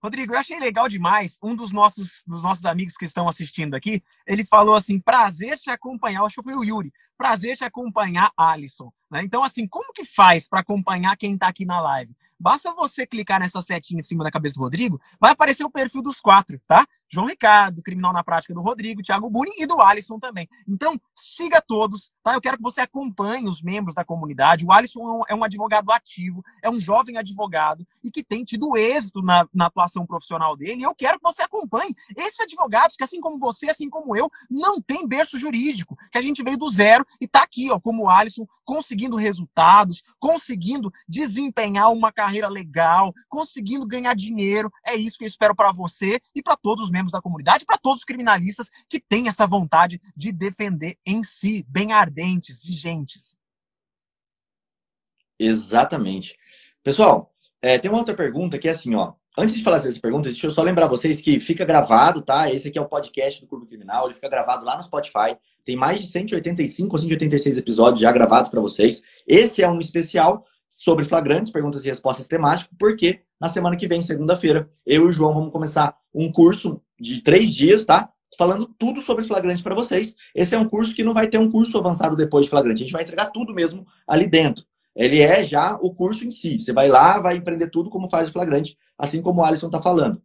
Rodrigo, eu achei legal demais. Um dos nossos amigos que estão assistindo aqui, ele falou assim: prazer te acompanhar. Acho que foi o Yuri. Prazer te acompanhar, Alisson. Né? Então, assim, como que faz para acompanhar quem está aqui na live? Basta você clicar nessa setinha em cima da cabeça do Rodrigo, vai aparecer o perfil dos 4, tá? João Ricardo, Criminal na Prática do Rodrigo, Thiago Buni e do Alisson também. Então, siga todos, tá? Eu quero que você acompanhe os membros da comunidade. O Alisson é um advogado ativo, é um jovem advogado e que tem tido êxito na atuação profissional dele. E eu quero que você acompanhe esses advogados que, assim como você, assim como eu, não tem berço jurídico, que a gente veio do zero e tá aqui, ó, como o Alisson, conseguindo resultados, conseguindo desempenhar uma carreira legal, conseguindo ganhar dinheiro. É isso que eu espero para você e para todos os membros da comunidade, para todos os criminalistas que têm essa vontade de defender em si, bem ardentes, vigentes. Exatamente. Pessoal, tem uma outra pergunta que é assim, ó. Antes de falar essas perguntas, deixa eu só lembrar vocês que fica gravado, tá? Esse aqui é o podcast do Clube Criminal, ele fica gravado lá no Spotify. Tem mais de 185 ou 186 episódios já gravados para vocês. Esse é um especial sobre flagrantes, perguntas e respostas temático, porque na semana que vem, segunda-feira, eu e o João vamos começar um curso de 3 dias, tá? Falando tudo sobre flagrante para vocês. Esse é um curso que não vai ter um curso avançado depois de flagrante. A gente vai entregar tudo mesmo ali dentro. Ele é já o curso em si. Você vai lá, vai aprender tudo como faz o flagrante, assim como o Alisson está falando.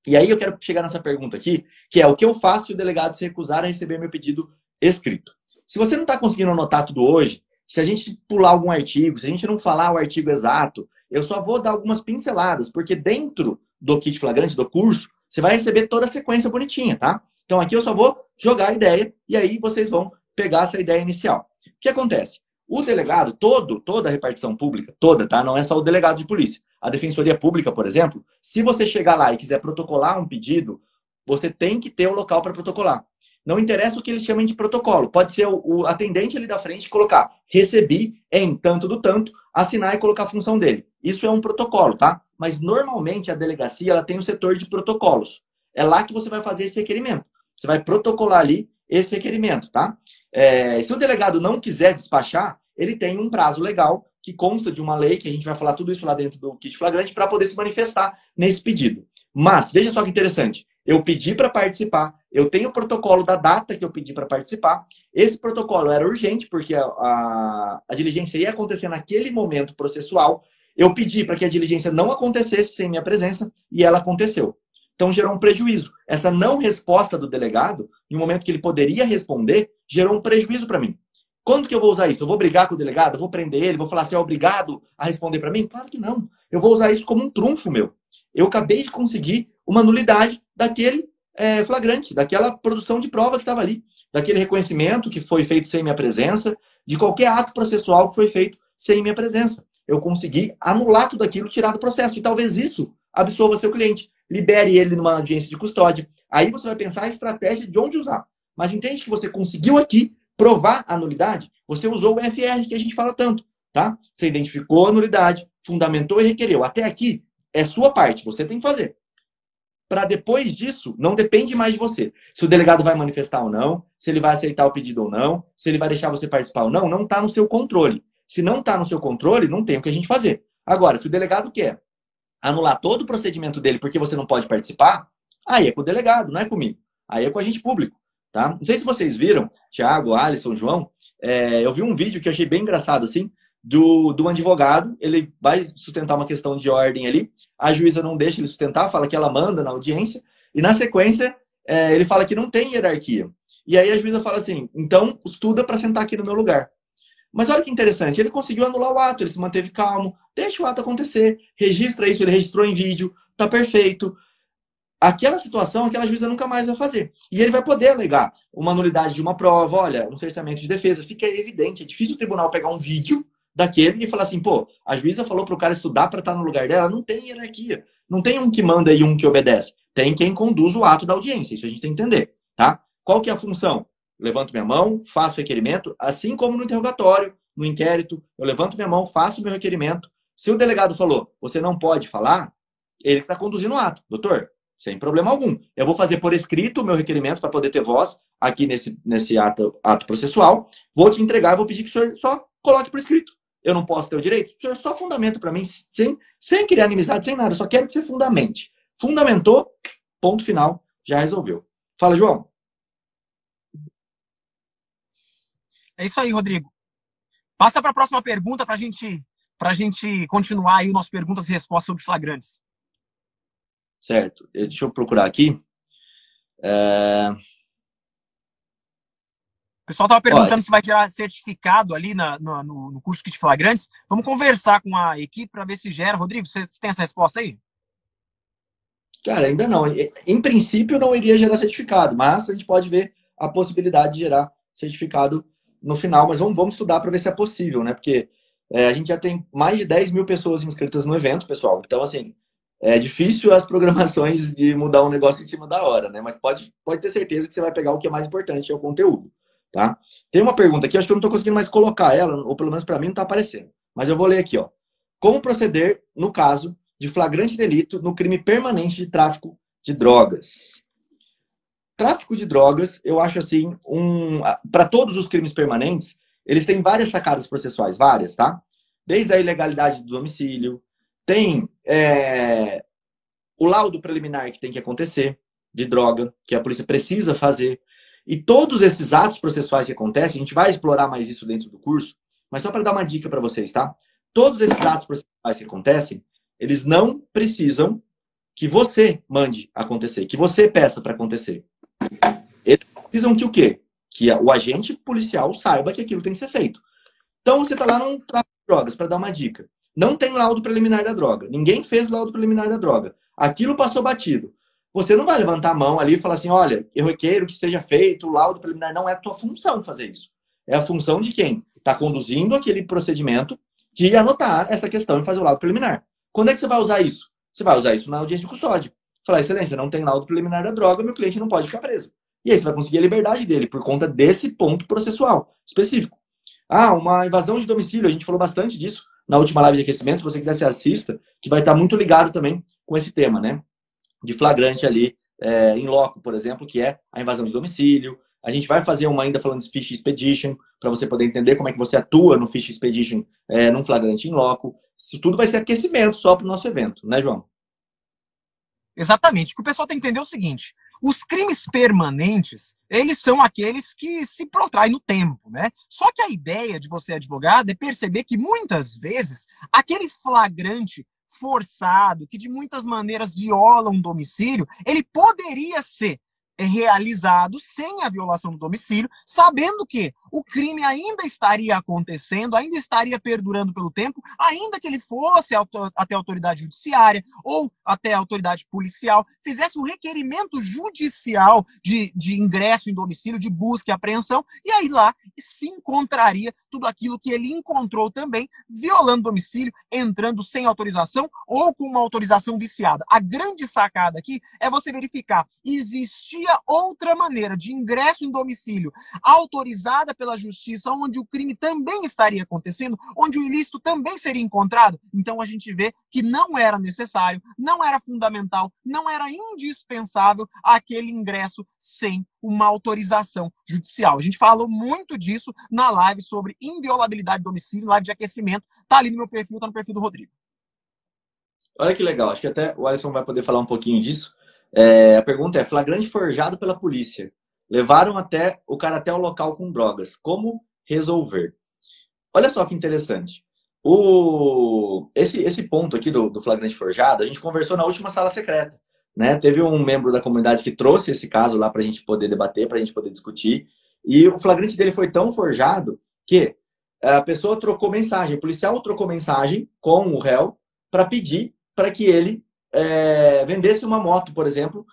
E aí eu quero chegar nessa pergunta aqui, que é o que eu faço se o delegado se recusar a receber meu pedido escrito. Se você não está conseguindo anotar tudo hoje, se a gente pular algum artigo, se a gente não falar o artigo exato, eu só vou dar algumas pinceladas, porque dentro do kit flagrante, do curso, você vai receber toda a sequência bonitinha, tá? Então aqui eu só vou jogar a ideia e aí vocês vão pegar essa ideia inicial. O que acontece? O delegado, toda a repartição pública, toda, tá? Não é só o delegado de polícia. A Defensoria Pública, por exemplo, se você chegar lá e quiser protocolar um pedido, você tem que ter o local para protocolar. Não interessa o que eles chamem de protocolo. Pode ser o atendente ali da frente colocar recebi em tanto do tanto, assinar e colocar a função dele. Isso é um protocolo, tá? Mas normalmente a delegacia ela tem um setor de protocolos. É lá que você vai fazer esse requerimento. Você vai protocolar ali esse requerimento, tá? Se o delegado não quiser despachar, ele tem um prazo legal que consta de uma lei, que a gente vai falar tudo isso lá dentro do kit flagrante, para poder se manifestar nesse pedido. Mas, veja só que interessante, eu pedi para participar, eu tenho o protocolo da data que eu pedi para participar, esse protocolo era urgente, porque a diligência ia acontecer naquele momento processual, eu pedi para que a diligência não acontecesse sem minha presença, e ela aconteceu. Então, gerou um prejuízo. Essa não resposta do delegado, no momento que ele poderia responder, gerou um prejuízo para mim. Quando que eu vou usar isso? Eu vou brigar com o delegado? Eu vou prender ele? Vou falar se é obrigado a responder para mim? Claro que não. Eu vou usar isso como um trunfo meu. Eu acabei de conseguir uma nulidade daquele flagrante, daquela produção de prova que estava ali, daquele reconhecimento que foi feito sem minha presença, de qualquer ato processual que foi feito sem minha presença. Eu consegui anular tudo aquilo, tirar do processo. E talvez isso absolva seu cliente. Libere ele numa audiência de custódia. Aí você vai pensar a estratégia de onde usar. Mas entende que você conseguiu aqui provar a nulidade? Você usou o FR, que a gente fala tanto, tá? Você identificou a nulidade, fundamentou e requereu. Até aqui é sua parte, você tem que fazer. Para depois disso, não depende mais de você. Se o delegado vai manifestar ou não, se ele vai aceitar o pedido ou não, se ele vai deixar você participar ou não, não está no seu controle. Se não está no seu controle, não tem o que a gente fazer. Agora, se o delegado quer anular todo o procedimento dele porque você não pode participar, aí é com o delegado, não é comigo. Aí é com o agente público. tá? Não sei se vocês viram, Thiago, Alisson, João, eu vi um vídeo que eu achei bem engraçado, assim, do advogado, ele vai sustentar uma questão de ordem ali, a juíza não deixa ele sustentar, fala que ela manda na audiência, e na sequência ele fala que não tem hierarquia. E aí a juíza fala assim, então estuda para sentar aqui no meu lugar. Mas olha que interessante, ele conseguiu anular o ato, ele se manteve calmo, deixa o ato acontecer, registra isso, ele registrou em vídeo, tá perfeito. Aquela situação, aquela juíza nunca mais vai fazer. E ele vai poder alegar uma nulidade de uma prova, olha, um cerceamento de defesa. Fica evidente, é difícil o tribunal pegar um vídeo daquele e falar assim, pô, a juíza falou pro cara estudar para estar no lugar dela, não tem hierarquia. Não tem um que manda e um que obedece. Tem quem conduz o ato da audiência, isso a gente tem que entender, tá? Qual que é a função? Levanto minha mão, faço requerimento, assim como no interrogatório, no inquérito, eu levanto minha mão, faço meu requerimento. Se o delegado falou, você não pode falar, ele está conduzindo o ato. Doutor, sem problema algum. Eu vou fazer por escrito o meu requerimento para poder ter voz aqui nesse ato processual. Vou te entregar, vou pedir que o senhor só coloque por escrito. Eu não posso ter o direito? O senhor só fundamenta para mim, sem criar inimizade, sem nada. Eu só quero que você fundamente. Fundamentou, ponto final, já resolveu. Fala, João. É isso aí, Rodrigo. Passa para a próxima pergunta para a gente continuar aí o nosso perguntas e respostas sobre flagrantes. Certo. Deixa eu procurar aqui. O pessoal estava perguntando se vai gerar certificado ali no curso de flagrantes. Vamos conversar com a equipe para ver se gera. Rodrigo, você tem essa resposta aí? Cara, ainda não. Em princípio, não iria gerar certificado, mas a gente pode ver a possibilidade de gerar certificado no final. Mas vamos estudar para ver se é possível, né? Porque a gente já tem mais de 10 mil pessoas inscritas no evento, pessoal. Então, assim, é difícil as programações de mudar um negócio em cima da hora, né? Mas pode ter certeza que você vai pegar o que é mais importante, é o conteúdo, tá? Tem uma pergunta aqui, acho que eu não estou conseguindo mais colocar ela, ou pelo menos para mim não está aparecendo. Mas eu vou ler aqui, ó. Como proceder no caso de flagrante delito no crime permanente de tráfico de drogas? Tráfico de drogas, eu acho assim, para todos os crimes permanentes, eles têm várias sacadas processuais, várias, tá? Desde a ilegalidade do domicílio, tem o laudo preliminar que tem que acontecer de droga, que a polícia precisa fazer. E todos esses atos processuais que acontecem, a gente vai explorar mais isso dentro do curso, mas só para dar uma dica para vocês, tá? Todos esses atos processuais que acontecem, eles não precisam que você mande acontecer, que você peça para acontecer. Eles precisam que o quê? Que o agente policial saiba que aquilo tem que ser feito. Então você está lá num tráfico de drogas, para dar uma dica. Não tem laudo preliminar da droga. Ninguém fez laudo preliminar da droga. Aquilo passou batido. Você não vai levantar a mão ali e falar assim, olha, eu requeiro que seja feito o laudo preliminar. Não é a tua função fazer isso. É a função de quem está conduzindo aquele procedimento de anotar essa questão e fazer o laudo preliminar. Quando é que você vai usar isso? Você vai usar isso na audiência de custódia. Falar, excelência, não tem laudo preliminar da droga, meu cliente não pode ficar preso. E aí você vai conseguir a liberdade dele por conta desse ponto processual específico. Uma invasão de domicílio, a gente falou bastante disso na última live de aquecimento, se você quiser se assista, que vai estar muito ligado também com esse tema, né? De flagrante ali, em loco, por exemplo, que é a invasão de domicílio. A gente vai fazer uma ainda falando de Fish Expedition, para você poder entender como é que você atua no Fish Expedition num flagrante em loco. Isso tudo vai ser aquecimento só para o nosso evento, né, João? Exatamente. O que o pessoal tem que entender é o seguinte: os crimes permanentes, eles são aqueles que se protraem no tempo, né? Só que a ideia de você, advogado, é perceber que muitas vezes aquele flagrante forçado, que de muitas maneiras viola um domicílio, ele poderia ser realizado sem a violação do domicílio, sabendo que o crime ainda estaria acontecendo, ainda estaria perdurando pelo tempo, ainda que ele fosse até a autoridade judiciária ou até a autoridade policial, fizesse um requerimento judicial de ingresso em domicílio, de busca e apreensão, e aí lá se encontraria tudo aquilo que ele encontrou também, violando o domicílio, entrando sem autorização ou com uma autorização viciada. A grande sacada aqui é você verificar, existia outra maneira de ingresso em domicílio autorizada pela justiça, onde o crime também estaria acontecendo, onde o ilícito também seria encontrado. Então a gente vê que não era necessário, não era fundamental, não era indispensável aquele ingresso sem uma autorização judicial. A gente falou muito disso na live sobre inviolabilidade de domicílio, live de aquecimento. Tá ali no meu perfil, tá no perfil do Rodrigo. Olha que legal, acho que até o Alisson vai poder falar um pouquinho disso. A pergunta é, flagrante forjado pela polícia, Levaram o cara até o local com drogas. Como resolver? Olha só que interessante. Esse ponto aqui do flagrante forjado, a gente conversou na última sala secreta, né? Teve um membro da comunidade que trouxe esse caso lá para a gente poder debater, para a gente poder discutir. E o flagrante dele foi tão forjado que a pessoa trocou mensagem, o policial trocou mensagem com o réu para pedir para que ele vendesse uma moto, por exemplo,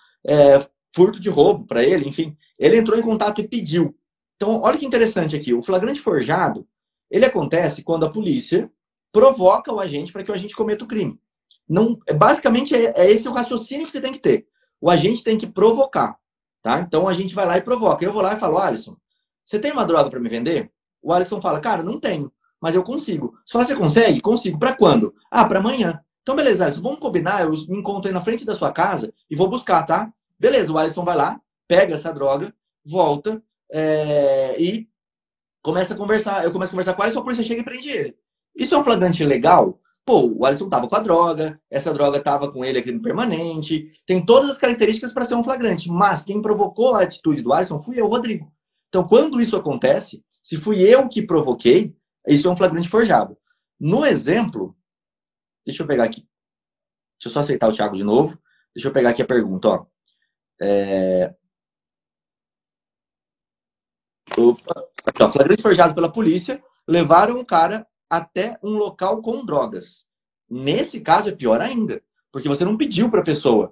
furto de roubo para ele, enfim. Ele entrou em contato e pediu. Então, olha que interessante aqui. O flagrante forjado, ele acontece quando a polícia provoca o agente para que o agente cometa o crime. Não, basicamente, esse o raciocínio que você tem que ter. O agente tem que provocar, tá? Então, a gente vai lá e provoca. Eu vou lá e falo, Alisson, você tem uma droga para me vender? O Alisson fala, cara, não tenho, mas eu consigo. Se você consegue, consigo. Para quando? Ah, para amanhã. Então, beleza, Alisson, vamos combinar, eu me encontro aí na frente da sua casa e vou buscar, tá? Beleza, o Alisson vai lá, pega essa droga, volta e começa a conversar. Eu começo a conversar com o Alisson, a polícia chega e prende ele. Isso é um flagrante legal? Pô, o Alisson tava com a droga, essa droga tava com ele aqui no permanente, tem todas as características para ser um flagrante, mas quem provocou a atitude do Alisson fui eu, Rodrigo. Então, quando isso acontece, se fui eu que provoquei, isso é um flagrante forjado. No exemplo, deixa eu pegar aqui. Deixa eu só aceitar o Thiago de novo. Deixa eu pegar aqui a pergunta, ó. Flagrante forjado pela polícia, levaram o cara até um local com drogas. Nesse caso é pior ainda, porque você não pediu para a pessoa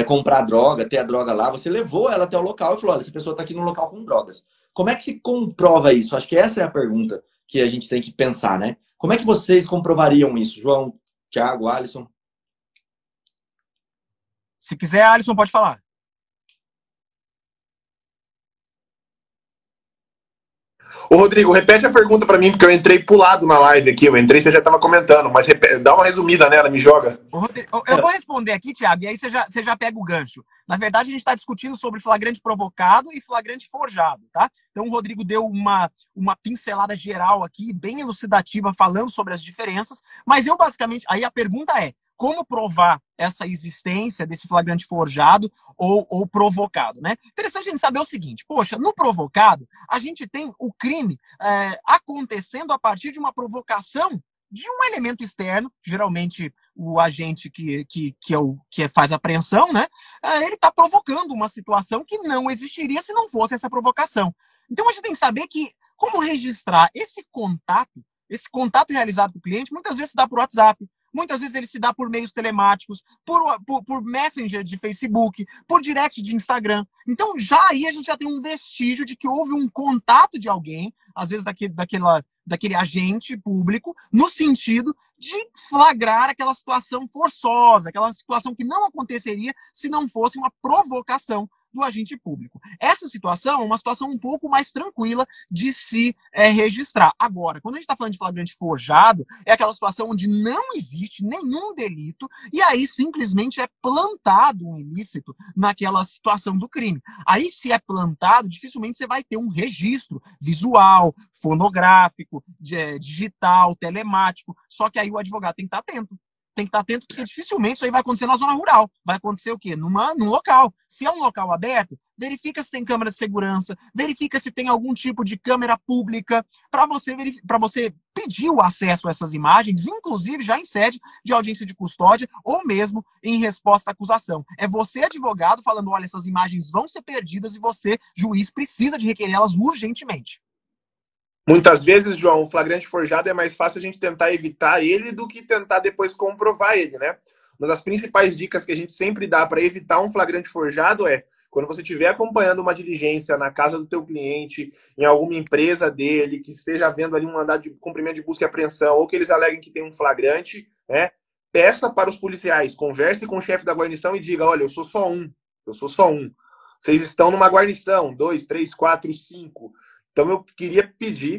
comprar droga, ter a droga lá, você levou ela até o local e falou, olha, essa pessoa está aqui no local com drogas. Como é que se comprova isso? Acho que essa é a pergunta que a gente tem que pensar, né? Como é que vocês comprovariam isso? João, Thiago, Alisson? Se quiser, Alisson pode falar. Ô, Rodrigo, repete a pergunta para mim, porque eu entrei pulado na live aqui. Eu entrei, você já estava comentando, mas dá uma resumida nela, me joga. Eu vou responder aqui, Thiago, e aí você já pega o gancho. Na verdade, a gente está discutindo sobre flagrante provocado e flagrante forjado, tá? Então, o Rodrigo deu uma pincelada geral aqui, bem elucidativa, falando sobre as diferenças, mas eu basicamente, aí a pergunta é, como provar essa existência desse flagrante forjado ou provocado, né? Interessante a gente saber o seguinte, poxa, no provocado, a gente tem o crime acontecendo a partir de uma provocação de um elemento externo, geralmente o agente que faz a apreensão, né? Ele está provocando uma situação que não existiria se não fosse essa provocação. Então a gente tem que saber como registrar esse contato realizado com o cliente, muitas vezes se dá por WhatsApp, muitas vezes ele se dá por meios telemáticos, por Messenger de Facebook, por direct de Instagram. Então, aí a gente já tem um vestígio de que houve um contato de alguém, às vezes daquele agente público, no sentido de flagrar aquela situação forçosa, aquela situação que não aconteceria se não fosse uma provocação do agente público. Essa situação é uma situação um pouco mais tranquila de se registrar. Agora, quando a gente está falando de flagrante forjado, é aquela situação onde não existe nenhum delito e aí simplesmente é plantado um ilícito naquela situação do crime. Aí, se é plantado, dificilmente você vai ter um registro visual, fonográfico, digital, telemático, só que aí o advogado tem que estar atento. Tem que estar atento, porque dificilmente isso aí vai acontecer na zona rural. Vai acontecer o quê? Num local. Se é um local aberto, verifica se tem câmera de segurança, verifica se tem algum tipo de câmera pública, para você pedir o acesso a essas imagens, inclusive já em sede de audiência de custódia, ou mesmo em resposta à acusação. É você, advogado, falando, olha, essas imagens vão ser perdidas e você, juiz, precisa de requerê-las urgentemente. Muitas vezes, João, o flagrante forjado é mais fácil a gente tentar evitar ele do que tentar depois comprovar ele, né? Uma das principais dicas que a gente sempre dá para evitar um flagrante forjado é, quando você estiver acompanhando uma diligência na casa do teu cliente, em alguma empresa dele, que esteja havendo ali um mandado de cumprimento de busca e apreensão, ou que eles aleguem que tem um flagrante, né? Peça para os policiais, converse com o chefe da guarnição e diga, olha, eu sou só um. Vocês estão numa guarnição, 2, 3, 4, 5... Então, eu queria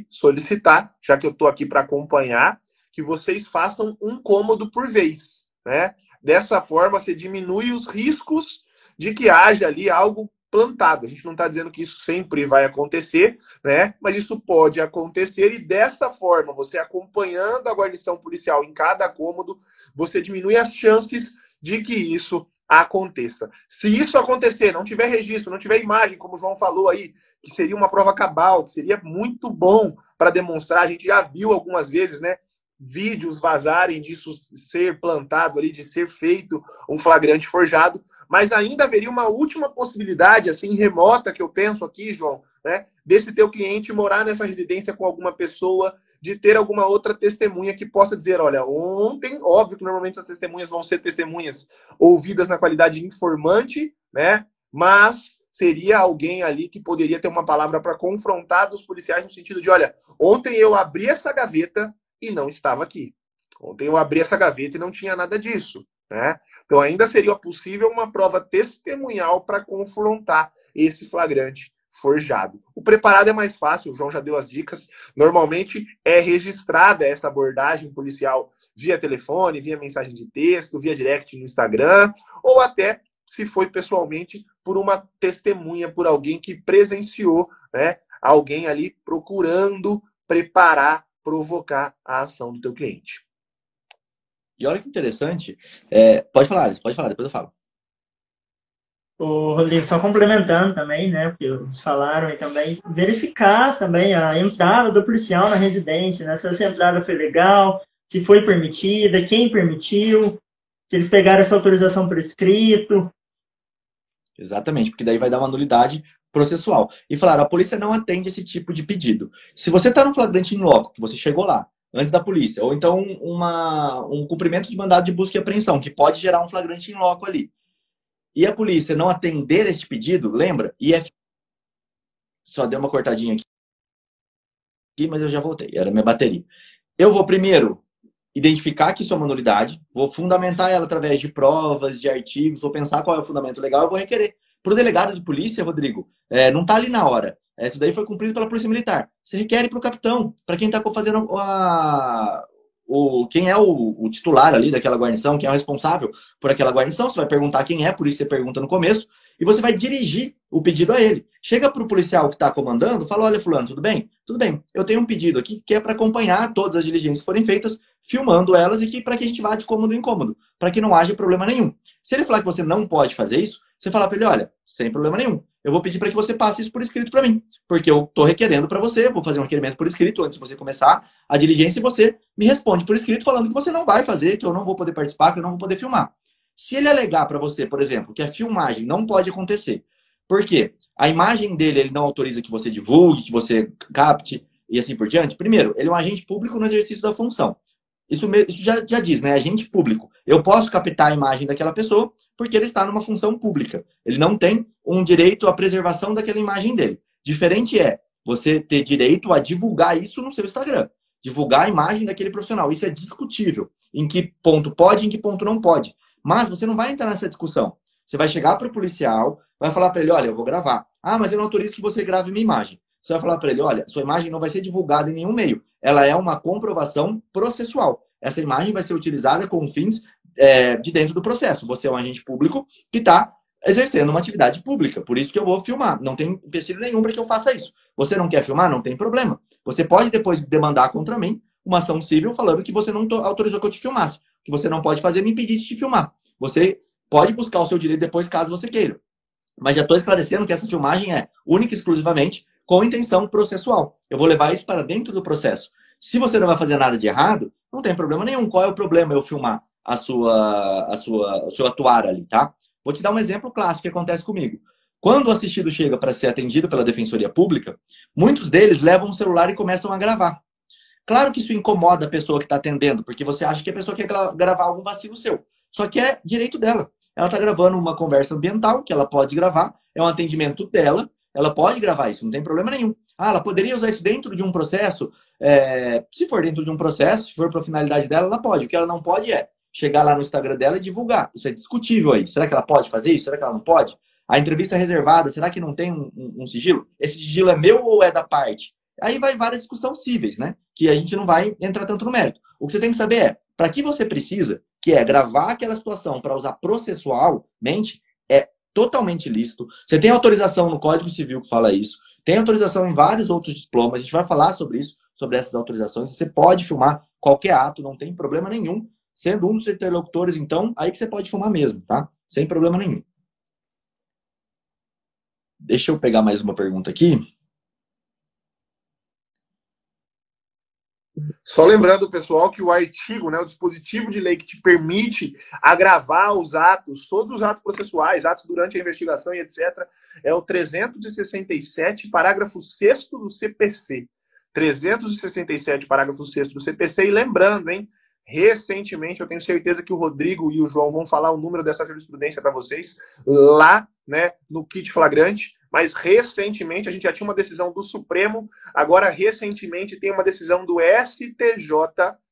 solicitar, já que eu estou aqui para acompanhar, que vocês façam um cômodo por vez, né? Dessa forma, você diminui os riscos de que haja ali algo plantado. A gente não está dizendo que isso sempre vai acontecer, né? Mas isso pode acontecer e dessa forma, você acompanhando a guarnição policial em cada cômodo, você diminui as chances de que isso aconteça. Se isso acontecer, não tiver registro, não tiver imagem, como o João falou aí, que seria uma prova cabal, que seria muito bom para demonstrar, a gente já viu algumas vezes, né, vídeos vazarem disso ser plantado ali, de ser feito um flagrante forjado, mas ainda haveria uma última possibilidade, assim, remota, que eu penso aqui, João, né, desse teu cliente morar nessa residência com alguma pessoa, de ter alguma outra testemunha que possa dizer, olha, ontem, óbvio que normalmente essas testemunhas vão ser testemunhas ouvidas na qualidade de informante, né, mas seria alguém ali que poderia ter uma palavra para confrontar dos policiais no sentido de, olha, ontem eu abri essa gaveta e não estava aqui. Ontem eu abri essa gaveta e não tinha nada disso, né? Então ainda seria possível uma prova testemunhal para confrontar esse flagrante forjado. O preparado é mais fácil, o João já deu as dicas. Normalmente é registrada essa abordagem policial via telefone, via mensagem de texto, via direct no Instagram, ou até, se foi pessoalmente, por uma testemunha, por alguém que presenciou, né, alguém ali procurando preparar, provocar a ação do teu cliente. E olha que interessante. Pode falar, Alice, pode falar, depois eu falo. O Rodrigo, só complementando também, né, porque eles falaram e também verificar também a entrada do policial na residência, né, se essa entrada foi legal, se foi permitida, quem permitiu, se eles pegaram essa autorização por escrito. Exatamente, porque daí vai dar uma nulidade processual. E falaram, a polícia não atende esse tipo de pedido. Se você está no flagrante in loco, que você chegou lá, antes da polícia, ou então um cumprimento de mandado de busca e apreensão, que pode gerar um flagrante in loco ali, e a polícia não atender este pedido, lembra? Só deu uma cortadinha aqui, mas eu já voltei, era minha bateria. Eu vou primeiro identificar que isso é uma nulidade, vou fundamentar ela através de provas, de artigos, vou pensar qual é o fundamento legal, eu vou requerer. Para o delegado de polícia, Rodrigo, não está ali na hora. Isso daí foi cumprido pela Polícia Militar. Você requer para o capitão, para quem está fazendo quem é o titular ali daquela guarnição, quem é o responsável por aquela guarnição. Você vai perguntar quem é, por isso você pergunta no começo, e você vai dirigir o pedido a ele. Chega para o policial que está comandando, fala, olha, fulano, tudo bem? Tudo bem, eu tenho um pedido aqui que é para acompanhar todas as diligências que forem feitas, filmando elas e para que a gente vá de cômodo em cômodo, para que não haja problema nenhum. Se ele falar que você não pode fazer isso, você fala para ele, olha, sem problema nenhum, eu vou pedir para que você passe isso por escrito para mim, porque eu estou requerendo para você, vou fazer um requerimento por escrito antes de você começar a diligência e você me responde por escrito falando que você não vai fazer, que eu não vou poder participar, que eu não vou poder filmar. Se ele alegar para você, por exemplo, que a filmagem não pode acontecer, porque a imagem dele ele não autoriza que você divulgue, que você capte e assim por diante, primeiro, ele é um agente público no exercício da função. Isso já diz, né? Agente público. Eu posso captar a imagem daquela pessoa porque ele está numa função pública. Ele não tem um direito à preservação daquela imagem dele. Diferente é você ter direito a divulgar isso no seu Instagram. Divulgar a imagem daquele profissional. Isso é discutível. Em que ponto pode, em que ponto não pode. Mas você não vai entrar nessa discussão. Você vai chegar para o policial, vai falar para ele, olha, eu vou gravar. Ah, mas eu não autorizo que você grave minha imagem. Você vai falar para ele, olha, sua imagem não vai ser divulgada em nenhum meio. Ela é uma comprovação processual. Essa imagem vai ser utilizada com fins de dentro do processo. Você é um agente público que está exercendo uma atividade pública. Por isso que eu vou filmar. Não tem empecilho nenhum para que eu faça isso. Você não quer filmar? Não tem problema. Você pode depois demandar contra mim uma ação civil falando que você não autorizou que eu te filmasse. Que você não pode fazer me impedir de te filmar. Você pode buscar o seu direito depois, caso você queira. Mas já estou esclarecendo que essa filmagem é única e exclusivamente com intenção processual. Eu vou levar isso para dentro do processo. Se você não vai fazer nada de errado, não tem problema nenhum. Qual é o problema eu filmar o seu atuar ali, tá? Vou te dar um exemplo clássico que acontece comigo. Quando o assistido chega para ser atendido pela Defensoria Pública, muitos deles levam o celular e começam a gravar. Claro que isso incomoda a pessoa que está atendendo, porque você acha que a pessoa quer gravar algum vacilo seu. Só que é direito dela. Ela está gravando uma conversa ambiental, que ela pode gravar, é um atendimento dela, ela pode gravar isso, não tem problema nenhum. Ah, ela poderia usar isso dentro de um processo? Se for dentro de um processo, se for para a finalidade dela, ela pode. O que ela não pode é chegar lá no Instagram dela e divulgar. Isso é discutível aí. Será que ela pode fazer isso? Será que ela não pode? A entrevista reservada, será que não tem um sigilo? Esse sigilo é meu ou é da parte? Aí vai várias discussões cíveis, né? Que a gente não vai entrar tanto no mérito. O que você tem que saber é, para que você precisa, que é gravar aquela situação para usar processualmente, é totalmente lícito. Você tem autorização no Código Civil que fala isso. Tem autorização em vários outros diplomas. A gente vai falar sobre isso, sobre essas autorizações. Você pode filmar qualquer ato, não tem problema nenhum. Sendo um dos interlocutores, então, aí que você pode filmar mesmo, tá? sem problema nenhum. Deixa eu pegar mais uma pergunta aqui. Só lembrando, pessoal, que o artigo, né, o dispositivo de lei que te permite agravar os atos, todos os atos processuais, atos durante a investigação e etc., é o 367, parágrafo 6º do CPC. 367, parágrafo 6º do CPC. E lembrando, hein, recentemente, eu tenho certeza que o Rodrigo e o João vão falar o número dessa jurisprudência para vocês lá, né, no kit flagrante. Mas recentemente a gente já tinha uma decisão do Supremo, agora recentemente tem uma decisão do STJ,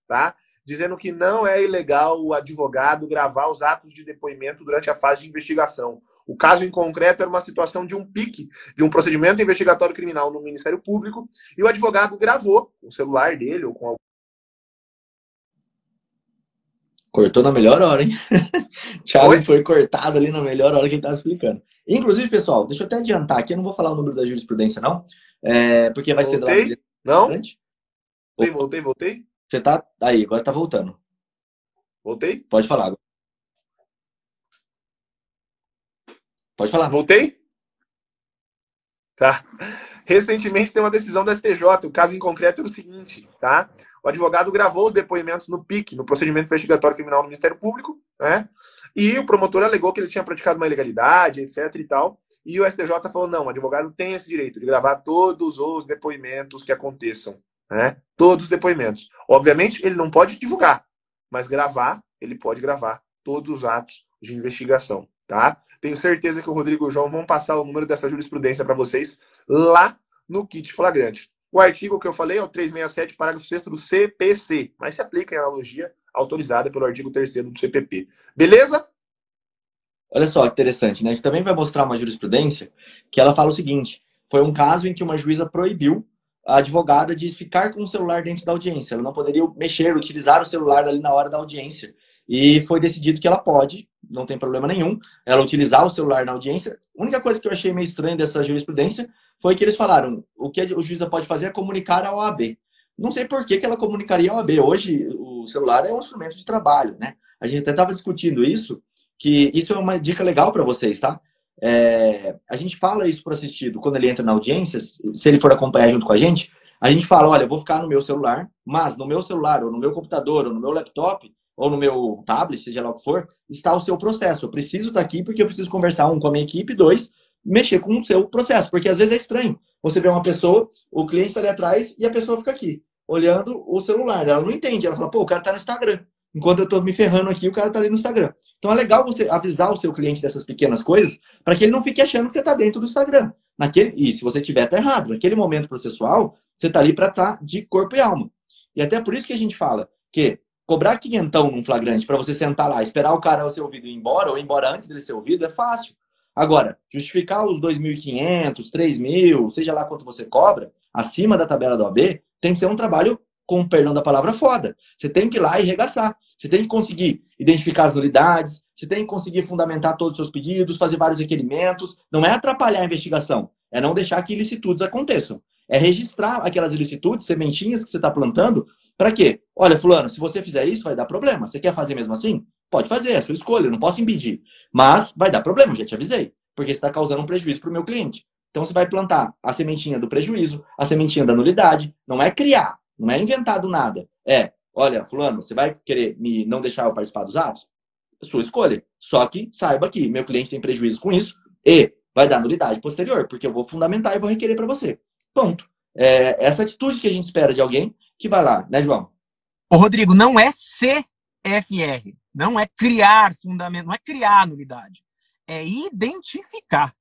tá? Dizendo que não é ilegal o advogado gravar os atos de depoimento durante a fase de investigação. O caso em concreto era uma situação de um PIC, de um procedimento investigatório criminal no Ministério Público, e o advogado gravou com o celular dele ou com algum... Cortou na melhor hora, hein? Thiago foi cortado ali na melhor hora que ele estava explicando. Inclusive, pessoal, deixa eu até adiantar aqui, eu não vou falar o número da jurisprudência, não, porque vai ser... Não? Voltei. Você tá aí, agora tá voltando. Voltei? Pode falar agora. Pode falar. Voltei? Tá. Recentemente tem uma decisão do STJ, o caso em concreto é o seguinte, tá? O advogado gravou os depoimentos no PIC, no procedimento investigatório criminal do Ministério Público, né? E o promotor alegou que ele tinha praticado uma ilegalidade, etc e tal. E o STJ falou, não, o advogado tem esse direito de gravar todos os depoimentos que aconteçam, né? Todos os depoimentos. Obviamente, ele não pode divulgar, mas gravar, ele pode gravar todos os atos de investigação, tá? Tenho certeza que o Rodrigo e o João vão passar o número dessa jurisprudência para vocês lá no kit flagrante. O artigo que eu falei é o 367, parágrafo 6º do CPC, mas se aplica em analogia autorizada pelo artigo 3º do CPP. Beleza? Olha só que interessante, né? A gente também vai mostrar uma jurisprudência que ela fala o seguinte: foi um caso em que uma juíza proibiu a advogada de ficar com o celular dentro da audiência. Ela não poderia mexer, utilizar o celular ali na hora da audiência. E foi decidido que ela pode, não tem problema nenhum, ela utilizar o celular na audiência. A única coisa que eu achei meio estranha dessa jurisprudência foi que eles falaram, o que o juíza pode fazer é comunicar ao OAB. Não sei por que ela comunicaria ao OAB. Hoje, o celular é um instrumento de trabalho, né? A gente até estava discutindo isso, que isso é uma dica legal para vocês, tá? A gente fala isso para o assistido, quando ele entra na audiência, se ele for acompanhar junto com a gente fala, olha, eu vou ficar no meu celular, mas no meu celular, ou no meu computador, ou no meu laptop, ou no meu tablet, seja lá o que for, está o seu processo. Eu preciso estar aqui porque eu preciso conversar, com a minha equipe, 2, mexer com o seu processo, porque às vezes é estranho. Você vê uma pessoa, o cliente está ali atrás e a pessoa fica aqui, olhando o celular. Ela não entende, ela fala, pô, o cara está no Instagram. Enquanto eu estou me ferrando aqui, o cara está ali no Instagram. Então é legal você avisar o seu cliente dessas pequenas coisas para que ele não fique achando que você está dentro do Instagram. E se você tiver, tá errado. Naquele momento processual, você está ali para estar de corpo e alma. E até por isso que a gente fala que cobrar quinhentão num flagrante para você sentar lá, esperar o cara ser ouvido e ir embora, ou ir embora antes dele ser ouvido, é fácil. Agora, justificar os 2.500, 3.000, seja lá quanto você cobra, acima da tabela da OAB, tem que ser um trabalho, com perdão da palavra, foda. Você tem que ir lá e regaçar. Você tem que conseguir identificar as nulidades, você tem que conseguir fundamentar todos os seus pedidos, fazer vários requerimentos. Não é atrapalhar a investigação, é não deixar que ilicitudes aconteçam. É registrar aquelas ilicitudes, sementinhas que você está plantando, para quê? Olha, fulano, se você fizer isso, vai dar problema. Você quer fazer mesmo assim? Pode fazer, é a sua escolha, eu não posso impedir. Mas vai dar problema, eu já te avisei, porque você está causando um prejuízo para o meu cliente. Então você vai plantar a sementinha do prejuízo, a sementinha da nulidade. Não é criar, não é inventar do nada. Olha, fulano, você vai querer me não deixar eu participar dos atos? Sua escolha. Só que saiba que meu cliente tem prejuízo com isso e vai dar nulidade posterior, porque eu vou fundamentar e vou requerer para você. Ponto. Essa atitude que a gente espera de alguém que vai lá, né, João? Ô, Rodrigo, não é CFR, não é criar fundamento, não é criar nulidade, é identificar.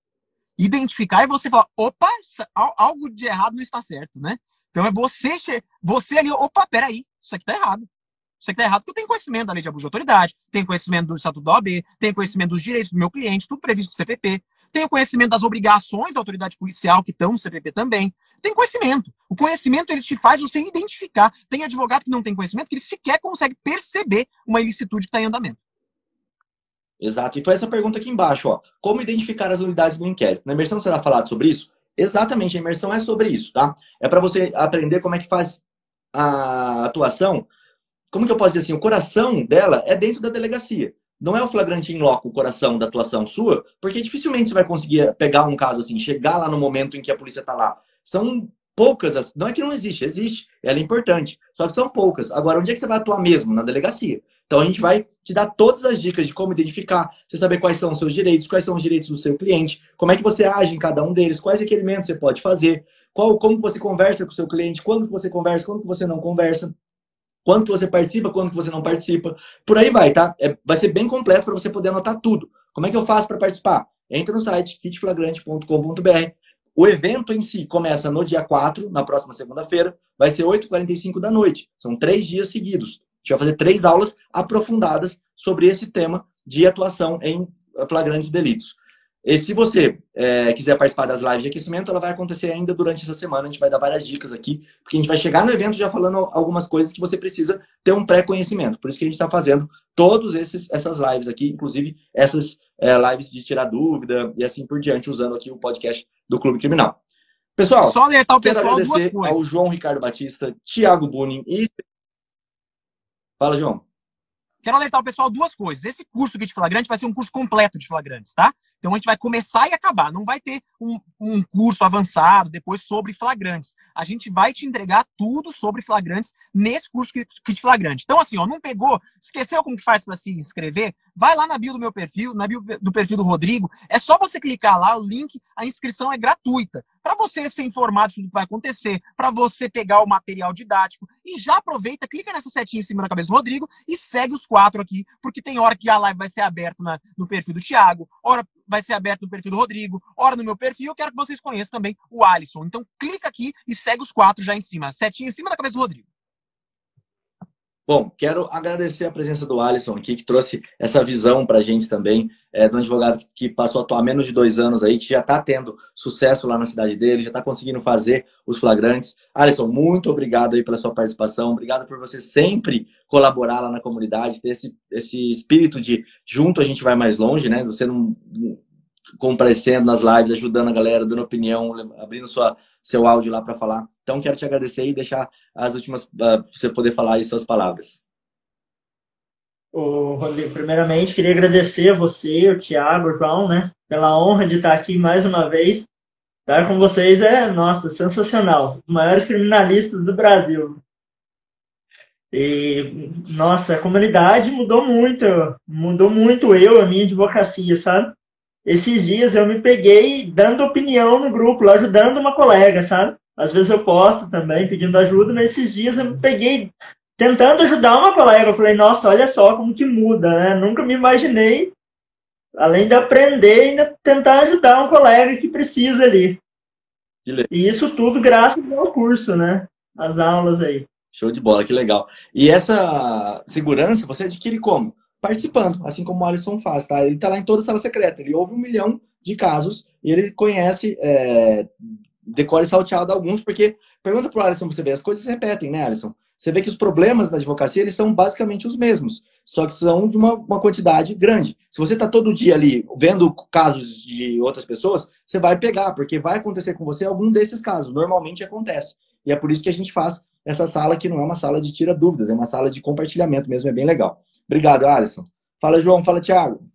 Identificar é você falar, opa, algo de errado não está certo, né? Então é você ali, opa, peraí, isso aqui tá errado. Isso aqui tá errado porque eu tenho conhecimento da lei de abuso de autoridade, tenho conhecimento do Estatuto da OAB, tenho conhecimento dos direitos do meu cliente, tudo previsto no CPP. Tenho conhecimento das obrigações da autoridade policial que estão no CPP também. Tem conhecimento. O conhecimento, ele te faz você identificar. Tem advogado que não tem conhecimento, que ele sequer consegue perceber uma ilicitude que está em andamento. Exato. E foi essa pergunta aqui embaixo, ó. Como identificar as nulidades do inquérito? Na imersão será falado sobre isso? Exatamente, a imersão é sobre isso, tá? É para você aprender como é que faz a atuação. Como que eu posso dizer assim? O coração dela é dentro da delegacia. não é o flagrante in loco, o coração da atuação sua, porque dificilmente você vai conseguir pegar um caso assim, chegar lá no momento em que a polícia está lá. São poucas, não é que não existe, existe, ela é importante, só que são poucas. Agora, onde é que você vai atuar mesmo? Na delegacia. Então, a gente vai te dar todas as dicas de como identificar, você saber quais são os seus direitos, quais são os direitos do seu cliente, como é que você age em cada um deles, quais requerimentos você pode fazer, como você conversa com o seu cliente, quando que você conversa, quando que você não conversa, quando que você participa, quando que você não participa. Por aí vai, tá? Vai ser bem completo para você poder anotar tudo. Como é que eu faço para participar? Entra no site kitflagrante.com.br. O evento em si começa no dia 4, na próxima segunda-feira, vai ser 8h45 da noite. São 3 dias seguidos. A gente vai fazer 3 aulas aprofundadas sobre esse tema de atuação em flagrantes delitos. E se você quiser participar das lives de aquecimento, ela vai acontecer ainda durante essa semana. A gente vai dar várias dicas aqui, porque a gente vai chegar no evento já falando algumas coisas que você precisa ter um pré-conhecimento. Por isso que a gente está fazendo todas essas lives aqui, inclusive essas lives de tirar dúvida e assim por diante, usando aqui o podcast do Clube Criminal. Pessoal, só alertar o quero pessoal agradecer duas coisas. ao João Ricardo Batista, Thiago Bunin e... Fala, João. Quero alertar o pessoal duas coisas. Esse curso aqui de flagrante vai ser um curso completo de flagrantes, tá? Então a gente vai começar e acabar. Não vai ter um curso avançado depois sobre flagrantes. A gente vai te entregar tudo sobre flagrantes nesse curso de flagrante. Então, assim, ó, não pegou, esqueceu como que faz para se inscrever? Vai lá na bio do meu perfil, na bio do perfil do Rodrigo. É só você clicar lá, o link, a inscrição é gratuita. Para você ser informado de tudo que vai acontecer, para você pegar o material didático. E já aproveita, clica nessa setinha em cima da cabeça do Rodrigo e segue os 4 aqui, porque tem hora que a live vai ser aberta no perfil do Thiago, hora vai ser aberto no perfil do Rodrigo, hora no meu perfil. Eu quero que vocês conheçam também o Alisson. Então clica aqui e segue os 4 já em cima. Setinha em cima da cabeça do Rodrigo. Bom, quero agradecer a presença do Alisson aqui, que trouxe essa visão para a gente também, de um advogado que passou a atuar menos de 2 anos aí, que já está tendo sucesso lá na cidade dele, já está conseguindo fazer os flagrantes. Alisson, muito obrigado aí pela sua participação, obrigado por você sempre colaborar lá na comunidade, ter esse espírito de junto a gente vai mais longe, né? Você não comparecendo nas lives, ajudando a galera, dando opinião, abrindo seu áudio lá para falar. Então, quero te agradecer e deixar as últimas, para você poder falar aí suas palavras. Rodrigo, primeiramente, queria agradecer a você, o Thiago, o João, né, pela honra de estar aqui mais uma vez. Estar com vocês nossa, sensacional. Os maiores criminalistas do Brasil. E, nossa, a comunidade mudou muito a minha advocacia, sabe? Esses dias eu me peguei dando opinião no grupo, ajudando uma colega, sabe? Às vezes eu posto também, pedindo ajuda, mas esses dias eu me peguei tentando ajudar uma colega. Eu falei, nossa, olha só como que muda, né? Nunca me imaginei, além de aprender, ainda tentar ajudar um colega que precisa ali. E isso tudo graças ao curso, né? As aulas aí. Show de bola, que legal. E essa segurança você adquire como? Participando, assim como o Alisson faz, tá? Ele tá lá em toda a sala secreta, ele ouve 1 milhão de casos e ele conhece decora e salteado alguns, porque, pergunta pro Alisson pra você ver, as coisas se repetem, né, Alisson? Você vê que os problemas na advocacia, eles são basicamente os mesmos, só que são de uma quantidade grande. Se você tá todo dia ali vendo casos de outras pessoas, você vai pegar, porque vai acontecer com você algum desses casos, normalmente acontece. E é por isso que a gente faz essa sala que não é uma sala de tira dúvidas, é uma sala de compartilhamento mesmo, é bem legal. Obrigado, Alisson. Fala, João. Fala, Thiago.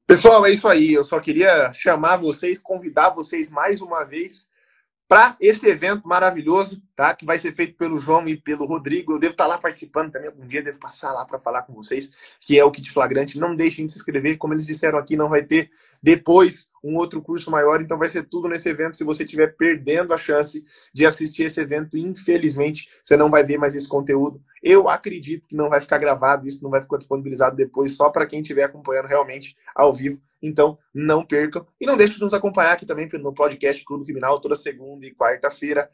Pessoal, é isso aí. Eu só queria chamar vocês, convidar vocês mais uma vez para esse evento maravilhoso, tá? Que vai ser feito pelo João e pelo Rodrigo. Eu devo estar lá participando também algum dia, devo passar lá para falar com vocês, que é o Kit Flagrante. Não deixem de se inscrever, como eles disseram aqui, não vai ter depois um outro curso maior, então vai ser tudo nesse evento. Se você estiver perdendo a chance de assistir esse evento, infelizmente, você não vai ver mais esse conteúdo. Eu acredito que não vai ficar gravado, isso não vai ficar disponibilizado depois, só para quem estiver acompanhando realmente ao vivo. Então, não percam. E não deixe de nos acompanhar aqui também no podcast Clube Criminal, toda segunda e quarta-feira,